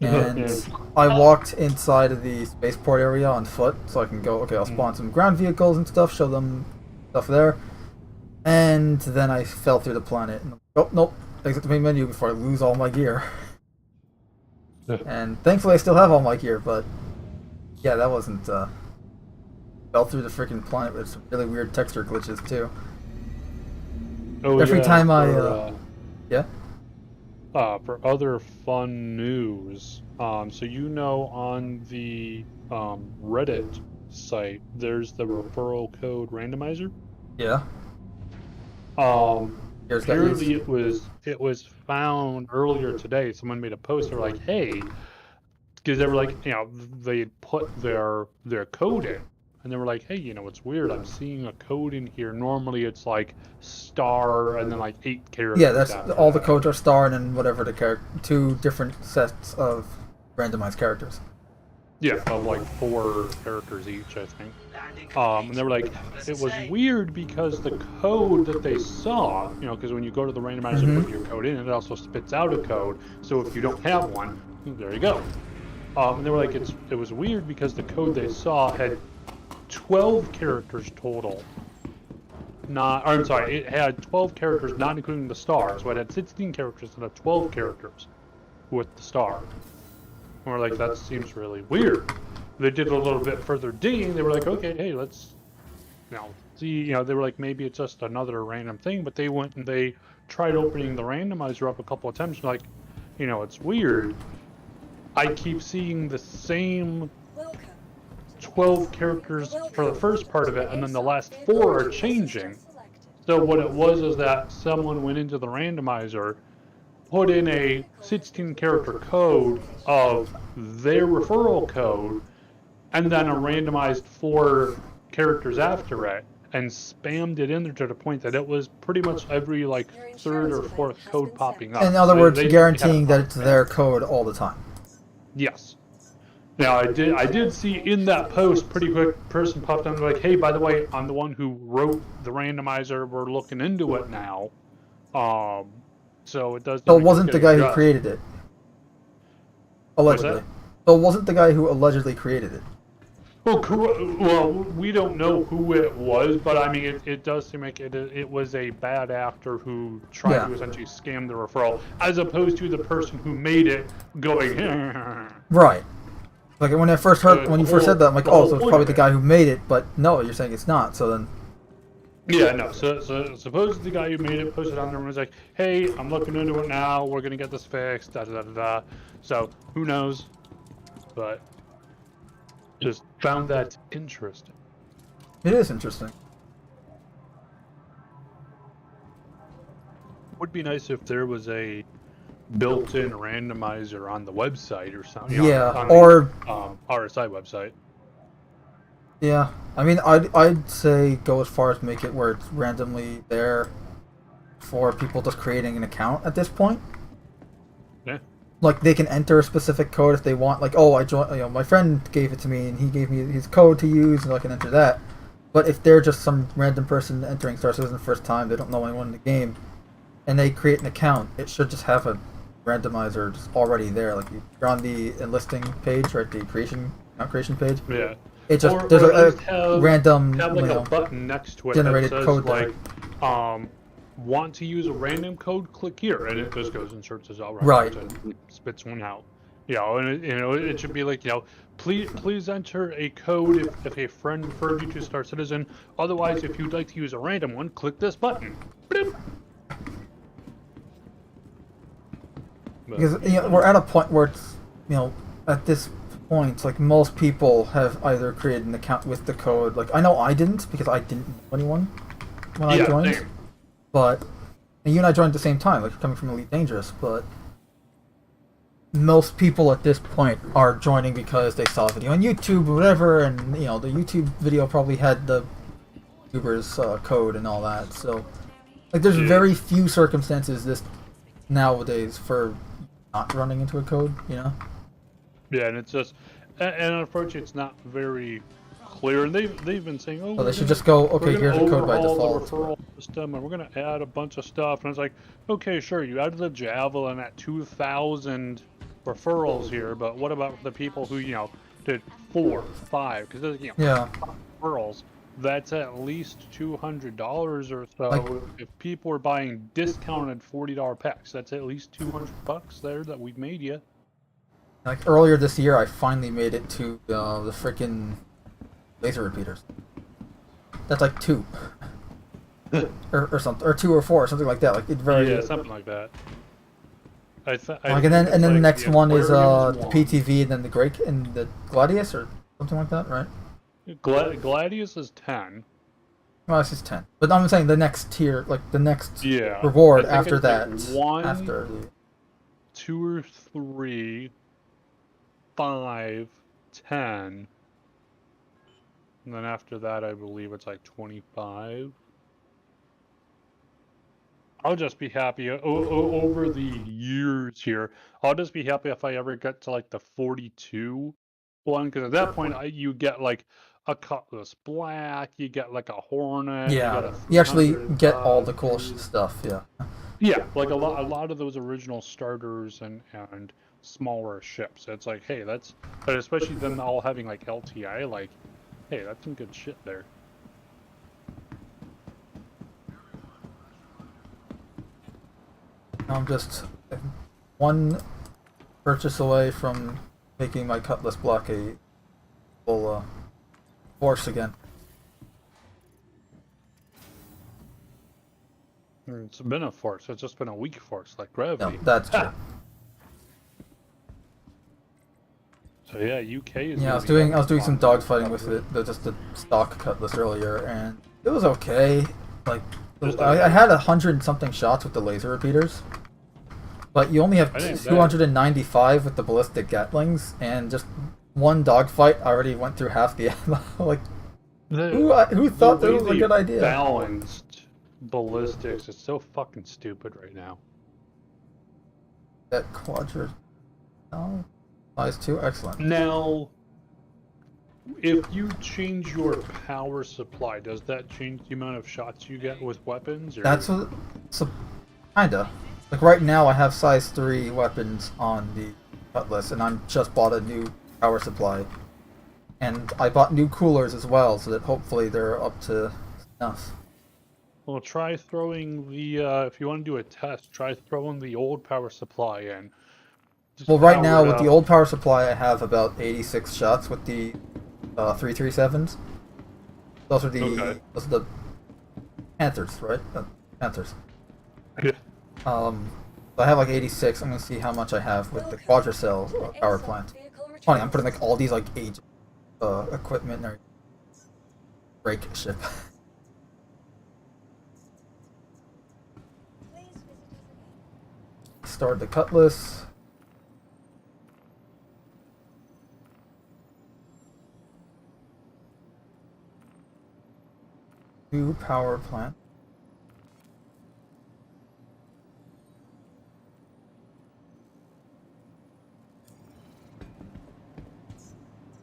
and Yeah. I walked inside of the spaceport area on foot, so I can go. Okay, I'll spawn some ground vehicles and stuff. Show them stuff there, and then I fell through the planet. And, oh nope! Exit the main menu before I lose all my gear. And thankfully, I still have all my gear, but yeah, that wasn't. Fell through the freaking planet with some really weird texture glitches too. Oh, Every yeah, time for, yeah. For other fun news, so you know on the Reddit site, there's the referral code randomizer. Yeah. Here's got Apparently used. it was found earlier today. Someone made a post. They're like, hey, because they were like, you know, they put their code in, and they were like, hey, you know, it's weird. I'm seeing a code in here. Normally it's like star and then like 8 characters. Yeah, that's after all the that. codes are star and then whatever the 2 different sets of randomized characters. Yeah, of like 4 characters each, I think. And they were like, it was weird because the code that they saw, you know, because when you go to the randomizer and put your code in, it also spits out a code. So if you don't have one, there you go. And they were like, it was weird because the code they saw had 12 characters total. I'm sorry, it had 12 characters, not including the star. So it had 16 characters and 12 characters with the star. And we're like, that seems really weird. They did a little bit further digging. They were like, okay, hey, let's, you know, see, you know, they were like, maybe it's just another random thing. But they went and they tried opening the randomizer up a couple of times. Like, you know, it's weird. I keep seeing the same 12 characters for the first part of it, and then the last 4 are changing. So what it was is that someone went into the randomizer, put in a 16-character code of their referral code, and then a randomized 4 characters after it, and spammed it in there to the point that it was pretty much every like 3rd or 4th code popping up. In other words, They guaranteeing had that it's their code all the time. Yes. Now I did see in that post pretty quick person popped up like, hey, by the way, I'm the one who wrote the randomizer. We're looking into it now. So it does. So it wasn't the guy who created it. Allegedly. So it wasn't the guy who allegedly created it. Well, we don't know who it was, but I mean, it does seem like it was a bad actor who tried to essentially scam the referral, as opposed to the person who made it going. Right. Like when I first heard, when you first said that, I'm like, oh, so it's probably the guy who made it, but no, you're saying it's not. So then. Yeah, no. So suppose the guy who made it posted on there and was like, "Hey, I'm looking into it now. We're gonna get this fixed." Da da da da. So who knows? But just found that interesting. It is interesting. Would be nice if there was a built-in randomizer on the website or something. Yeah, on or the, RSI website. yeah. I mean, I'd say go as far as make it where it's randomly there for people just creating an account at this point. Yeah. Like they can enter a specific code if they want. Like, oh, I joined. You know, my friend gave it to me, and he gave me his code to use, and I can enter that. But if they're just some random person entering Star Citizen the first time, they don't know anyone in the game, and they create an account, it should just have a randomizer just already there. Like you're on the enlisting page, right? The creation page. Yeah. It just Or there's have, random have like a button next to it generated that says code like, want to use a random code? Click here, and it just goes and searches all Right. and spits one out. You know, and it should be like, you know, please enter a code if a friend referred you to Star Citizen. Otherwise, if you'd like to use a random one, click this button. Because you know, we're at a point where it's, you know, at this point, like most people have either created an account with the code. Like I know I didn't because I didn't know anyone when I joined. Same. But and you and I joined at the same time, like coming from Elite Dangerous. But most people at this point are joining because they saw a video on YouTube or whatever, and you know the YouTube video probably had the YouTuber's code and all that. So like, there's very few circumstances this nowadays for not running into a code, you know? Yeah, and it's just, and unfortunately, it's not very clear. And they've been saying, oh, So they should just go, okay, here's a code by overhaul default. the referral system, and we're gonna add a bunch of stuff. And it's like, okay, sure, you added the Javelin at 2,000 referrals here, but what about the people who, you know, did 4, 5? Because you know, referrals. That's at least $200 or so. Like, if people are buying discounted $40 packs, that's at least $200 there that we've made you. like earlier this year, I finally made it to the freaking laser repeaters. That's like 2, or something, or 2 or 4, something like that. Like it very something like that. like, and then the next one is the PTV, and then the Great and the Gladius or something like that, right? Gladius is 10. Well, this is 10. But I'm saying the next tier, like the next Yeah. reward I think after it's that. like 1, after the 2 or 3, 5, 10. And then after that, I believe it's like 25. I'll just be happy over the years here. I'll just be happy if I ever get to like the 42 one, because at that point you get like a Cutlass Black, you get like a Hornet. yeah, you actually get all the cool stuff. Yeah. Yeah, like a lot of those original starters and smaller ships. It's like, hey, but especially them all having like LTI, like, hey, that's some good shit there. I'm just one purchase away from making my Cutlass Block a full force again. It's been a force. It's just been a weak force, like gravity. No, that's true. So yeah, UK is. Yeah, I was doing some dogfighting with it, just the stock Cutlass earlier, and it was okay. Like I had 100 and something shots with the laser repeaters, but you only have 295 with the ballistic Gatlings, and just one dogfight already went through half the ammo. Like, who thought that was a good idea? Balanced ballistics is so fucking stupid right now. That quadrant. No. Size 2, excellent. Now, if you change your power supply, does that change the amount of shots you get with weapons? Or? That's what, so, kinda. Like right now I have size 3 weapons on the Cutlass, and I'm just bought a new power supply. And I bought new coolers as well, so that hopefully they're up to snuff. Well, try throwing the, if you want to do a test, try throwing the old power supply in. Just Well, right power now it with the up. old power supply, I have about 86 shots with the 337s. Those are Okay. the Panthers, right? Panthers. Yeah. So I have like 86. I'm gonna see how much I have with the Welcome quadricell to the power ASOP plant. vehicle Funny, I'm retrieval putting like system. all these like age equipment and brake ship. Please visit us again. Start the cutlass. New power plant.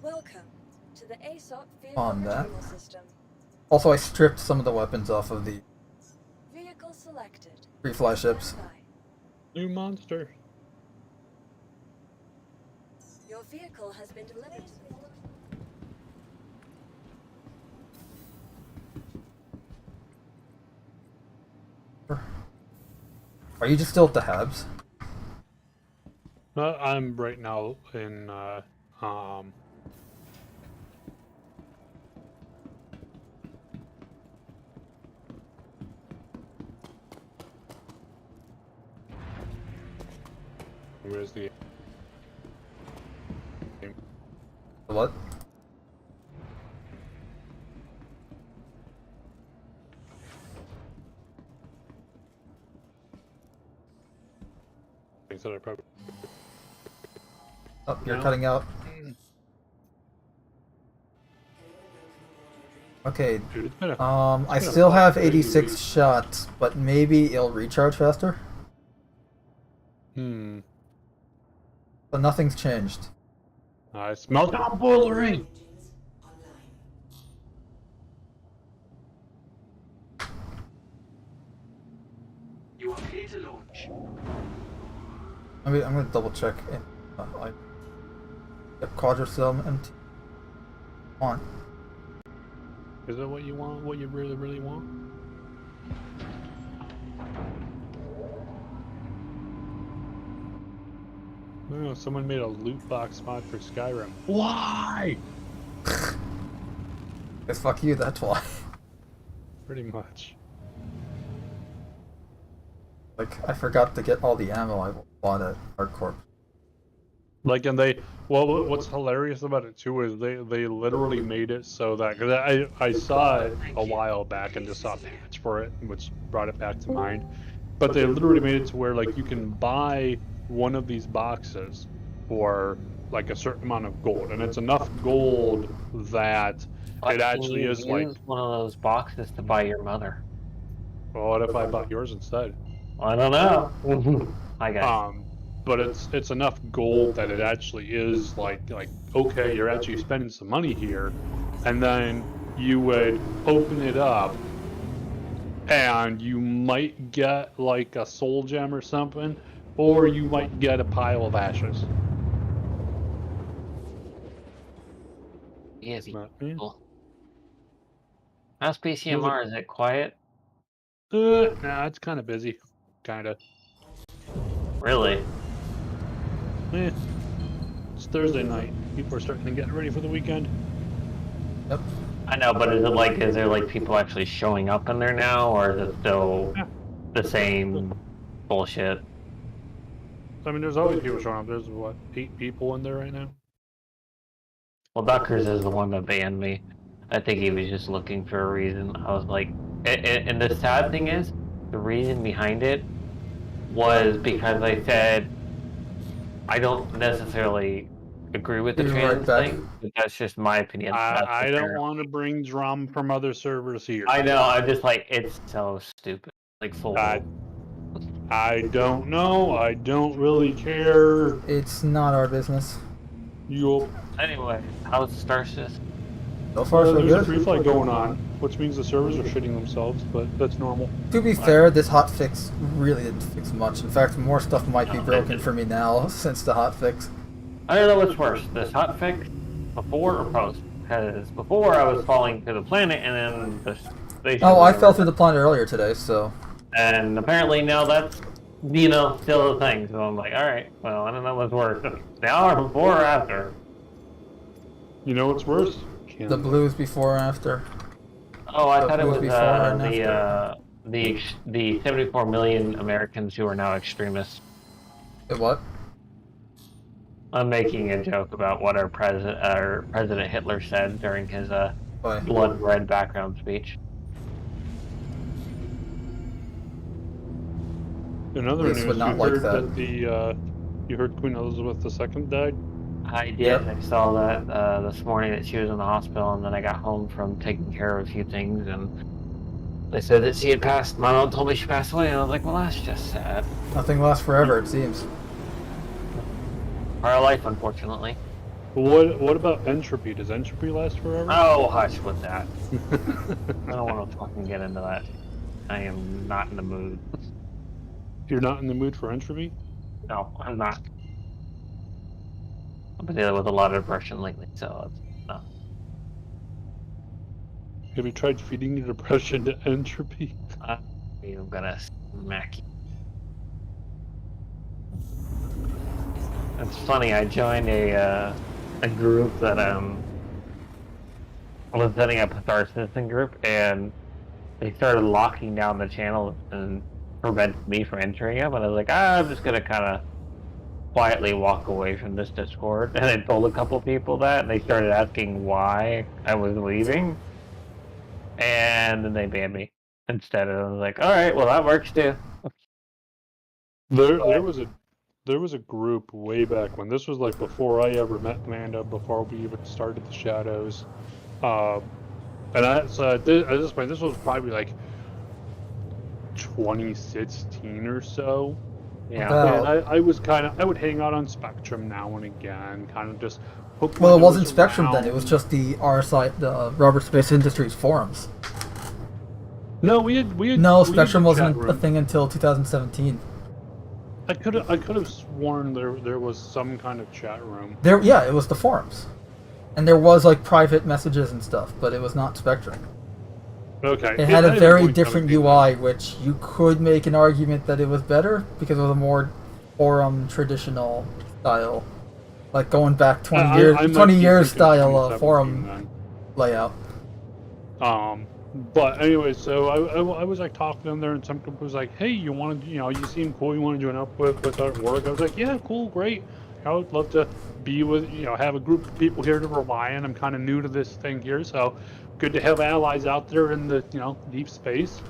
Welcome to the ASOP vehicle On that. retrieval system. Also, I stripped some of the weapons off of the Vehicle selected. free fly ships. Stand by. New monster. Your vehicle has been delivered to the Are you just still at the Habs? I'm right now in, where's the... What? Things that I probably... Oh, you're No. cutting out. Okay. Dude, it's been a... I been a still have crazy 86 week. shots, but maybe it'll recharge faster. Hmm. But nothing's changed. I smell top boiling! You are clear to launch. I'm gonna double check. I yep, quadricell empty. On. Is that what you want? What you really, really want? Oh, someone made a loot box mod for Skyrim. Why? Guess fuck you. That's why. Pretty much. Like I forgot to get all the ammo I bought at Hardcore. Like, and they, well, what's hilarious about it too is they literally made it so that, cause I saw it a while back and just saw a patch for it, which brought it back to mind. But they literally made it to where like you can buy one of these boxes for like a certain amount of gold, and it's enough gold that it actually is like. Use one of those boxes to buy your mother. Well, what if I bought yours instead? I don't know. I got But it's enough gold that it actually is like okay, you're actually spending some money here, and then you would open it up, and you might get like a soul gem or something, or you might get a pile of ashes. easy. But, yeah. Cool. How's PCMR? Is it quiet? Nah, it's kind of busy, kind of. Really? It's Thursday night. People are starting to get ready for the weekend. Yep. I know, but is there like people actually showing up in there now, or is it still the same bullshit? I mean, there's always people showing up. There's what, 8 people in there right now? Well, Duckers is the one that banned me. I think he was just looking for a reason. I was like, and the sad thing is, the reason behind it was because I said I don't necessarily agree with the You're trans right back. thing, but that's just my opinion. I don't want to bring drama from other servers here. I know. I'm just like, it's so stupid. Like full. I don't know. I don't really care. It's not our business. Yup. Anyway, how's Starship? So far, so There's a good. free flight going on, which means the servers are shitting themselves, but that's normal. To be fair, this hotfix really didn't fix much. In fact, more stuff might be broken for me now since the hotfix. I don't know what's worse, this hotfix before or post? Because before I was falling to the planet and then the station. Oh, I fell through the planet earlier today, so. And apparently now that's, still a thing. So I'm like, alright, well, I don't know what's worse. Now or before or after? You know what's worse? The blues before or after. Oh, I The thought it blues was before and after. the 74 million Americans who are now extremists. What? I'm making a joke about what our President Hitler said during his Why? blood red background speech. Another This news, would not you like heard that. you heard Queen Elizabeth II died? I did. Yep. I saw that this morning that she was in the hospital, and then I got home from taking care of a few things, and they said that she had passed. My mom told me she passed away, and I was like, well, that's just sad. Nothing lasts forever, it seems. Our life, unfortunately. What about entropy? Does entropy last forever? Oh, hush with that. I don't want to fucking get into that. I am not in the mood. You're not in the mood for entropy? No, I'm not. I've been dealing with a lot of depression lately, so it's no. Have you tried feeding your depression to entropy? I'm gonna smack you. It's funny. I joined a group that was setting up a Star Citizen group, and they started locking down the channel and prevented me from entering them. And I was like, I'm just gonna kind of quietly walk away from this Discord. And I told a couple people that, and they started asking why I was leaving, and then they banned me instead. And I was like, all right, well that works too. There was a group way back when. This was like before I ever met Mando, before we even started the Shadows. And so at this point, this was probably like 2016 or so. Yeah. And I would hang out on Spectrum now and again, kind of just hook my Well, it nose wasn't Spectrum then, around. it was just the RSI, the Robert Space Industries forums. No, we had No, we had Spectrum the wasn't chat a room. thing until 2017. I could have sworn there was some kind of chat room. Yeah, it was the forums. And there was like private messages and stuff, but it was not Spectrum. Okay. It had a very point different 17 UI, which you could make an argument that it was better because it was a more forum traditional style, like going back 20 years, I might 20 be years thinking style 2017 forum then. layout. But anyway, so I was like talking to them there, and some people was like, "Hey, you seem cool. You want to join up with our work?" I was like, "Yeah, cool, great. I would love to be with have a group of people here to rely on. I'm kind of new to this thing here, so good to have allies out there in the deep space."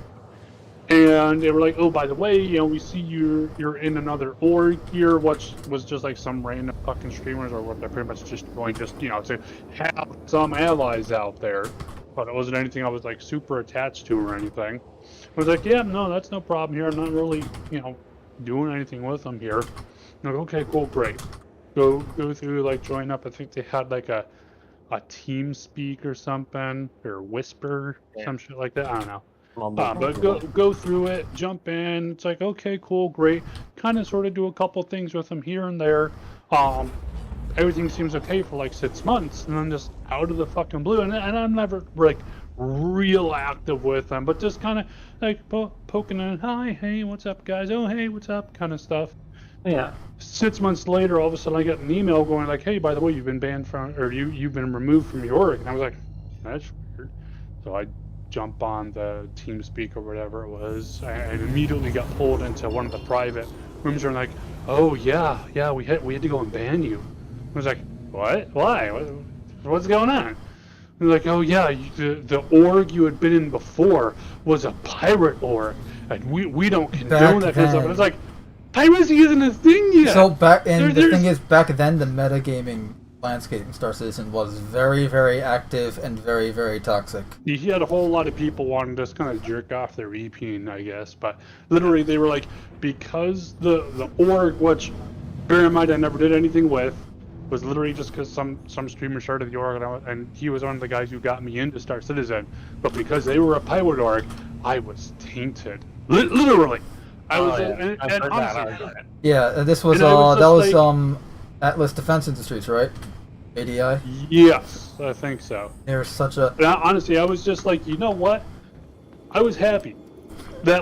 And they were like, "Oh, by the way, we see you're in another org here," which was just like some random fucking streamers or what they're pretty much just going to have some allies out there. But it wasn't anything I was like super attached to or anything. I was like, "Yeah, no, that's no problem here. I'm not really doing anything with them here." I'm like, "Okay, cool, great." Go through, like, join up. I think they had like a team speak or something, or whisper, some shit like that. I don't know. But go through it, jump in. It's like, okay, cool, great. Kind of sort of do a couple things with them here and there. Everything seems okay for like 6 months, and then just out of the fucking blue, and I'm never like real active with them, but just kind of like poking in, hi, hey, what's up, guys? Oh, hey, what's up? Kind of stuff. Yeah. 6 months later, all of a sudden, I get an email going like, hey, by the way, you've been banned from, or you've been removed from your org. And I was like, that's weird. So I jump on the TeamSpeak or whatever it was, and immediately got pulled into one of the private rooms. And like, oh yeah, we had to go and ban you. I was like, what? Why? What's going on? They're like, oh yeah, the org you had been in before was a pirate org, and we don't condone that kind of stuff. And it's like, piracy isn't a thing yet. So the thing is, back then the metagaming landscape in Star Citizen was very, very active and very, very toxic. He had a whole lot of people wanting to just kind of jerk off their EPing, I guess. But literally, they were like, because the org, which bear in mind I never did anything with, was literally just because some streamer started the org, and he was one of the guys who got me into Star Citizen. But because they were a pirate org, I was tainted. Literally. I was, and honestly, yeah, this was that was Atlas Defense Industries, right? ADI. Yes, I think so. There's such a And honestly, I was just like, you know what? I was happy that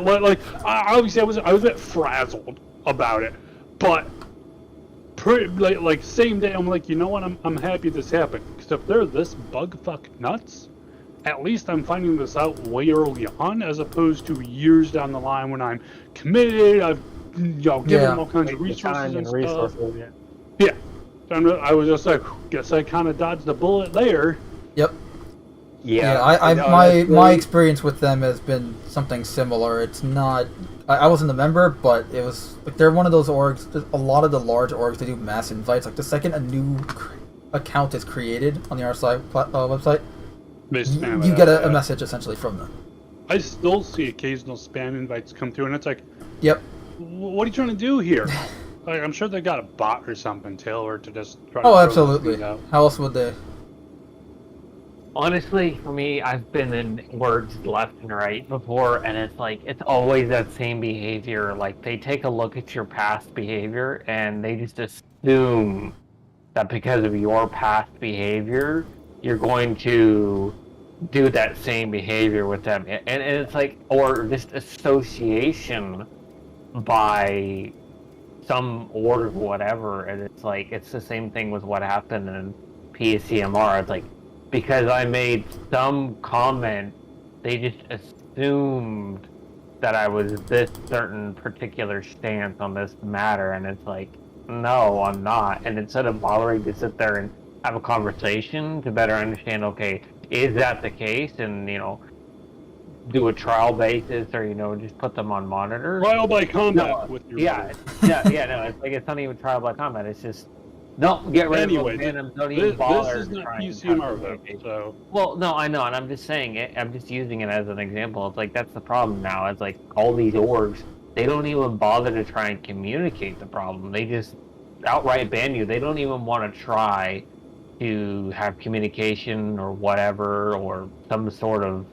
obviously I was a bit frazzled about it, but same day I'm like, you know what? I'm happy this happened, because if they're this bug fuck nuts, at least I'm finding this out way early on, as opposed to years down the line when I'm committed. I've given them all kinds of resources and stuff. Yeah. I was just like, guess I kind of dodged the bullet there. Yep. Yeah, My experience with them has been something similar. It's not. I wasn't a member, but it was like they're one of those orgs. A lot of the large orgs, they do mass invites. Like the second a new account is created on the RSI website, you get a message essentially from them. I still see occasional spam invites come through, and it's like, yep. What are you trying to do here? Like, I'm sure they got a bot or something tailored to just try to Oh, throw absolutely. things out. How else would they? Honestly, for me, I've been in words left and right before, and it's like, it's always that same behavior. Like, they take a look at your past behavior, and they just assume that because of your past behavior, you're going to do that same behavior with them. And it's like, or just association by some org or whatever, and it's like, it's the same thing with what happened in PCMR. It's like, because I made some comment, they just assumed that I was this certain particular stance on this matter, and it's like, no, I'm not. And instead of bothering to sit there and have a conversation to better understand, okay, is that the case, and do a trial basis, or just put them on monitor. Trial by combat with your no, it's like, it's not even trial by combat. It's just get rid anyway, of them. Don't even bother. This is not PCMR though. So. Well, no, I know, and I'm just saying it. I'm just using it as an example. It's like, that's the problem now. It's like all these orgs, they don't even bother to try and communicate the problem. They just outright ban you. They don't even want to try to have communication or whatever, or some sort of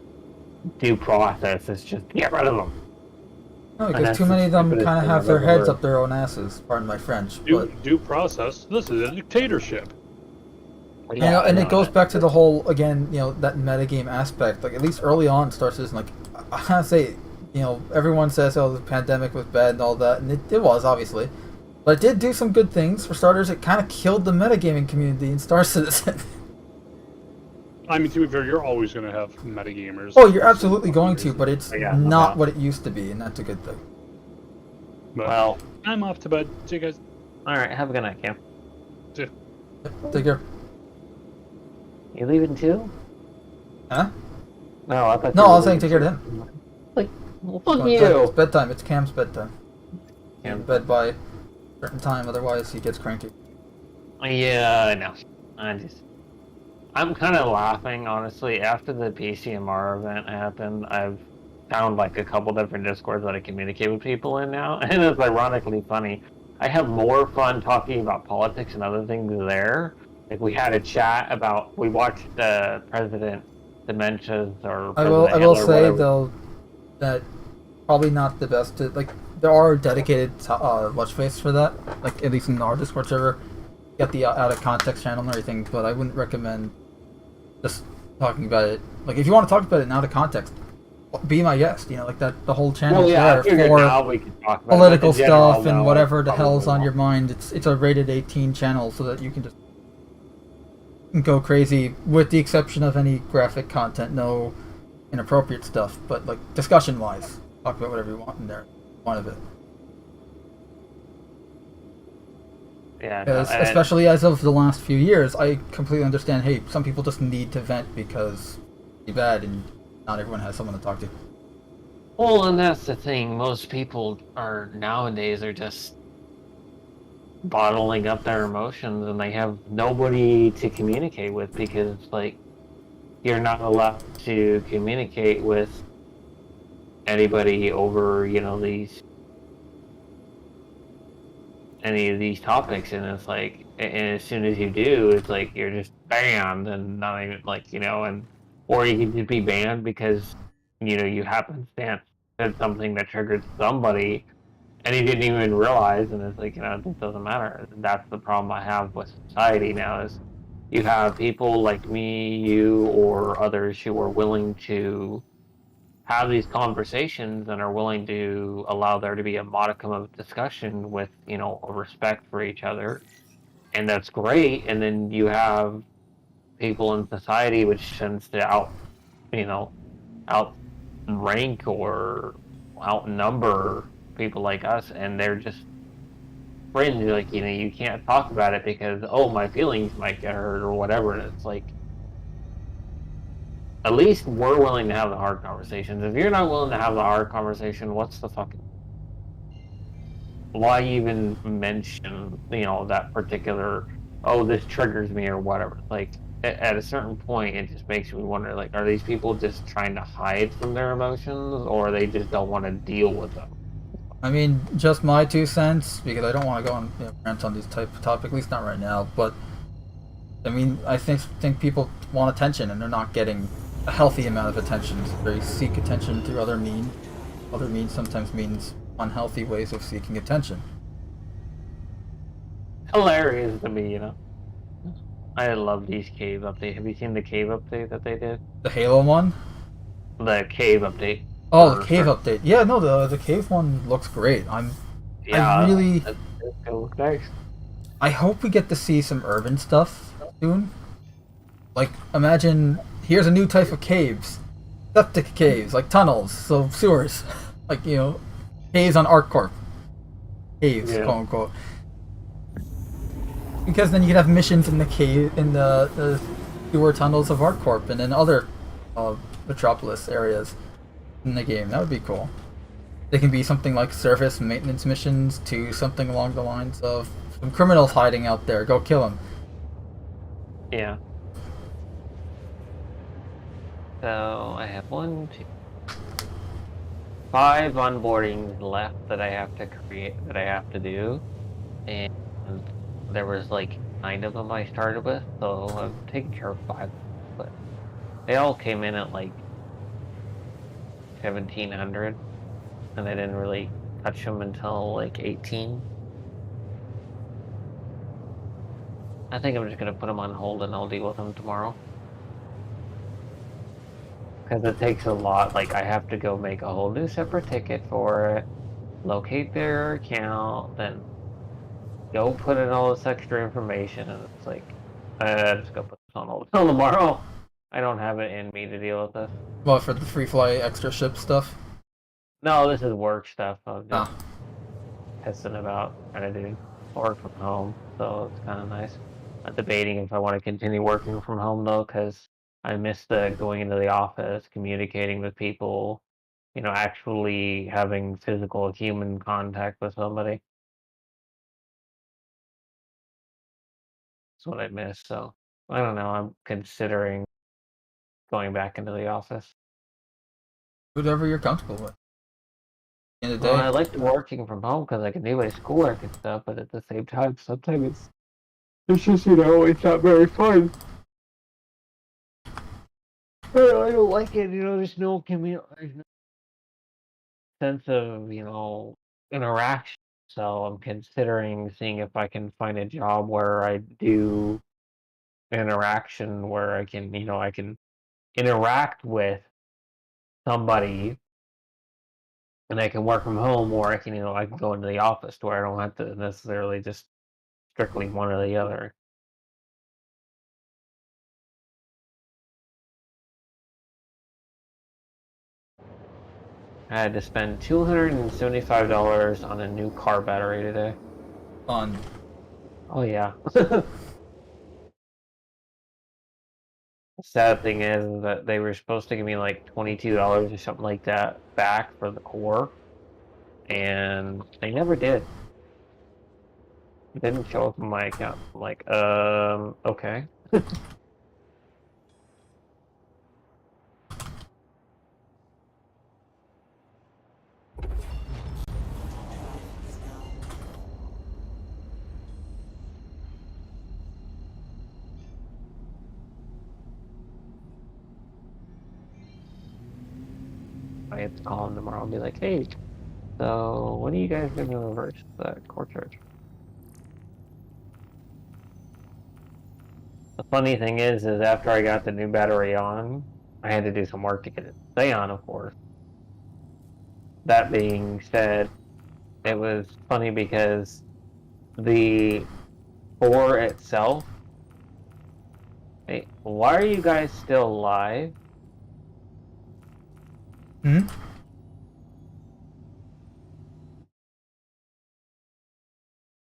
due process. It's just get rid of them. No, because too many of them kind of have their heads up their own asses. Pardon my French. Due process. This is a dictatorship. Yeah, and it goes back to the whole, again, that metagame aspect. Like, at least early on, Star Citizen, like, I gotta say, everyone says, oh, the pandemic was bad and all that, and it was, obviously. But it did do some good things. For starters, it kind of killed the metagaming community in Star Citizen. I mean, to be fair, you're always going to have metagamers. Oh, you're absolutely going to, but it's not what it used to be, and that's a good thing. But well, I'm off to bed. See you guys. Alright, have a good night, Cam. See ya. Take care. You leaving too? Huh? No, I thought. No, I was saying take care to him. Like, well, fuck you. It's bedtime. It's Cam's bedtime. Cam. In bed by a certain time, otherwise he gets cranky. Yeah, I know. I'm kind of laughing, honestly. After the PCMR event happened, I've found like a couple different Discords that I communicate with people in now, and it's ironically funny. I have more fun talking about politics and other things there. Like, we had a chat about, we watched President Dementia's or I President will Hitler, say whatever. though that probably not the best to, like, there are dedicated watch face for that, like at least in our Discord server. You got the out of context channel and everything, but I wouldn't recommend just talking about it. Like, if you want to talk about it in out of context, be my guest. Like that, the whole channel there for political stuff and whatever the hell's on your mind. It's a rated 18 channel, so that you can just go crazy, with the exception of any graphic content, no inappropriate stuff. But like discussion wise, talk about whatever you want in there. One of it. Yeah, especially as of the last few years, I completely understand. Hey, some people just need to vent because it's bad, and not everyone has someone to talk to. Well, and that's the thing. Most people nowadays are just bottling up their emotions, and they have nobody to communicate with, because like, you're not allowed to communicate with anybody over any of these topics, and it's like, and as soon as you do, it's like you're just banned, and not even like, and or you can just be banned because you happenstance said something that triggered somebody and you didn't even realize, and it's like, it just doesn't matter. That's the problem I have with society now, is you have people like me, you, or others who are willing to have these conversations and are willing to allow there to be a modicum of discussion with, you know, a respect for each other. And that's great. And then you have people in society which tends to you know, outrank or outnumber people like us, and they're just fringe, like, you know, you can't talk about it because, oh, my feelings might get hurt or whatever. And it's like, at least we're willing to have the hard conversations. If you're not willing to have the hard conversation, what's the fucking, why even mention, you know, that particular, oh, this triggers me or whatever. Like, at a certain point, it just makes me wonder, like, are these people just trying to hide from their emotions, or they just don't want to deal with them? I mean, just my 2 cents, because I don't want to go on rant on these type of topic, at least not right now. But I mean, I think people want attention, and they're not getting a healthy amount of attention. They seek attention through other means. Other means sometimes means unhealthy ways of seeking attention. Hilarious to me, you know. I love these cave updates. Have you seen the cave update that they did? The Halo one. The cave update. Oh, the cave update. Yeah, no, the cave one looks great. Yeah, I really, it looks nice. I hope we get to see some urban stuff soon. Like, imagine here's a new type of caves, septic caves, like tunnels, so sewers, like caves on ArcCorp, caves, Yeah. quote unquote. Because then you could have missions in the cave, in the sewer tunnels of ArcCorp, and then other metropolis areas in the game. That would be cool. They can be something like surface maintenance missions to something along the lines of some criminals hiding out there. Go kill them. Yeah. So I have 1, 2, 5 onboardings left that I have to create, that I have to do, and there was like 9 of them I started with, so I've taken care of 5, but they all came in at like 1700, and I didn't really touch them until like 18. I think I'm just gonna put them on hold and I'll deal with them tomorrow. Because it takes a lot, like I have to go make a whole new separate ticket for it, locate their account, then go put in all this extra information, and it's like, just go put this on hold until tomorrow. I don't have it in me to deal with this. Well, for the free fly extra ship stuff. No, this is work stuff. I'm just Ah, pissing about trying to do work from home, so it's kind of nice. I'm debating if I want to continue working from home though, because I miss the going into the office, communicating with people, you know, actually having physical human contact with somebody. That's what I miss. So I don't know. I'm considering going back into the office. whatever you're comfortable with. In the Well, day. I like working from home because I can do my schoolwork and stuff, but at the same time, sometimes it's just, you know, it's not very fun. I don't like it, you know, there's no sense of, you know, interaction. So I'm considering seeing if I can find a job where I do interaction, where I can, you know, I can interact with somebody and I can work from home, or I can, you know, I can go into the office where I don't have to necessarily just strictly one or the other. I had to spend $275 on a new car battery today. Fun. Oh yeah. The sad thing is that they were supposed to give me like $22 or something like that back for the core, and they never did. It didn't show up in my account. I'm like, okay. I have to call them tomorrow and be like, hey, so when are you guys going to reverse that core charge? The funny thing is after I got the new battery on, I had to do some work to get it to stay on, of course. That being said, it was funny because the 4 itself. Hey, why are you guys still live? Hmm?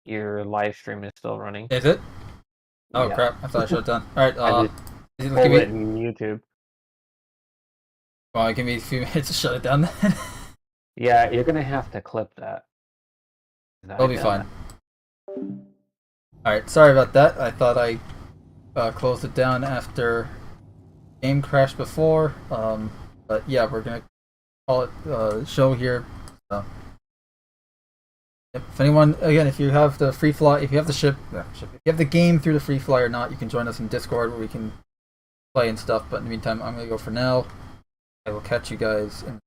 Your live stream is still running. Is it? Oh Yeah. crap! I thought I shut it down. All right. I just Give pulled me, it in YouTube. well, give me a few minutes to shut it down. Then Yeah, you're gonna have to clip that. it'll be fine. All right. Sorry about that. I thought I closed it down after game crashed before. But yeah, we're gonna call it show here. So. If anyone, again, if you have the free fly, if you have the if you have the game through the free fly or not, you can join us in Discord where we can play and stuff. But in the meantime, I'm gonna go for now. I will catch you guys in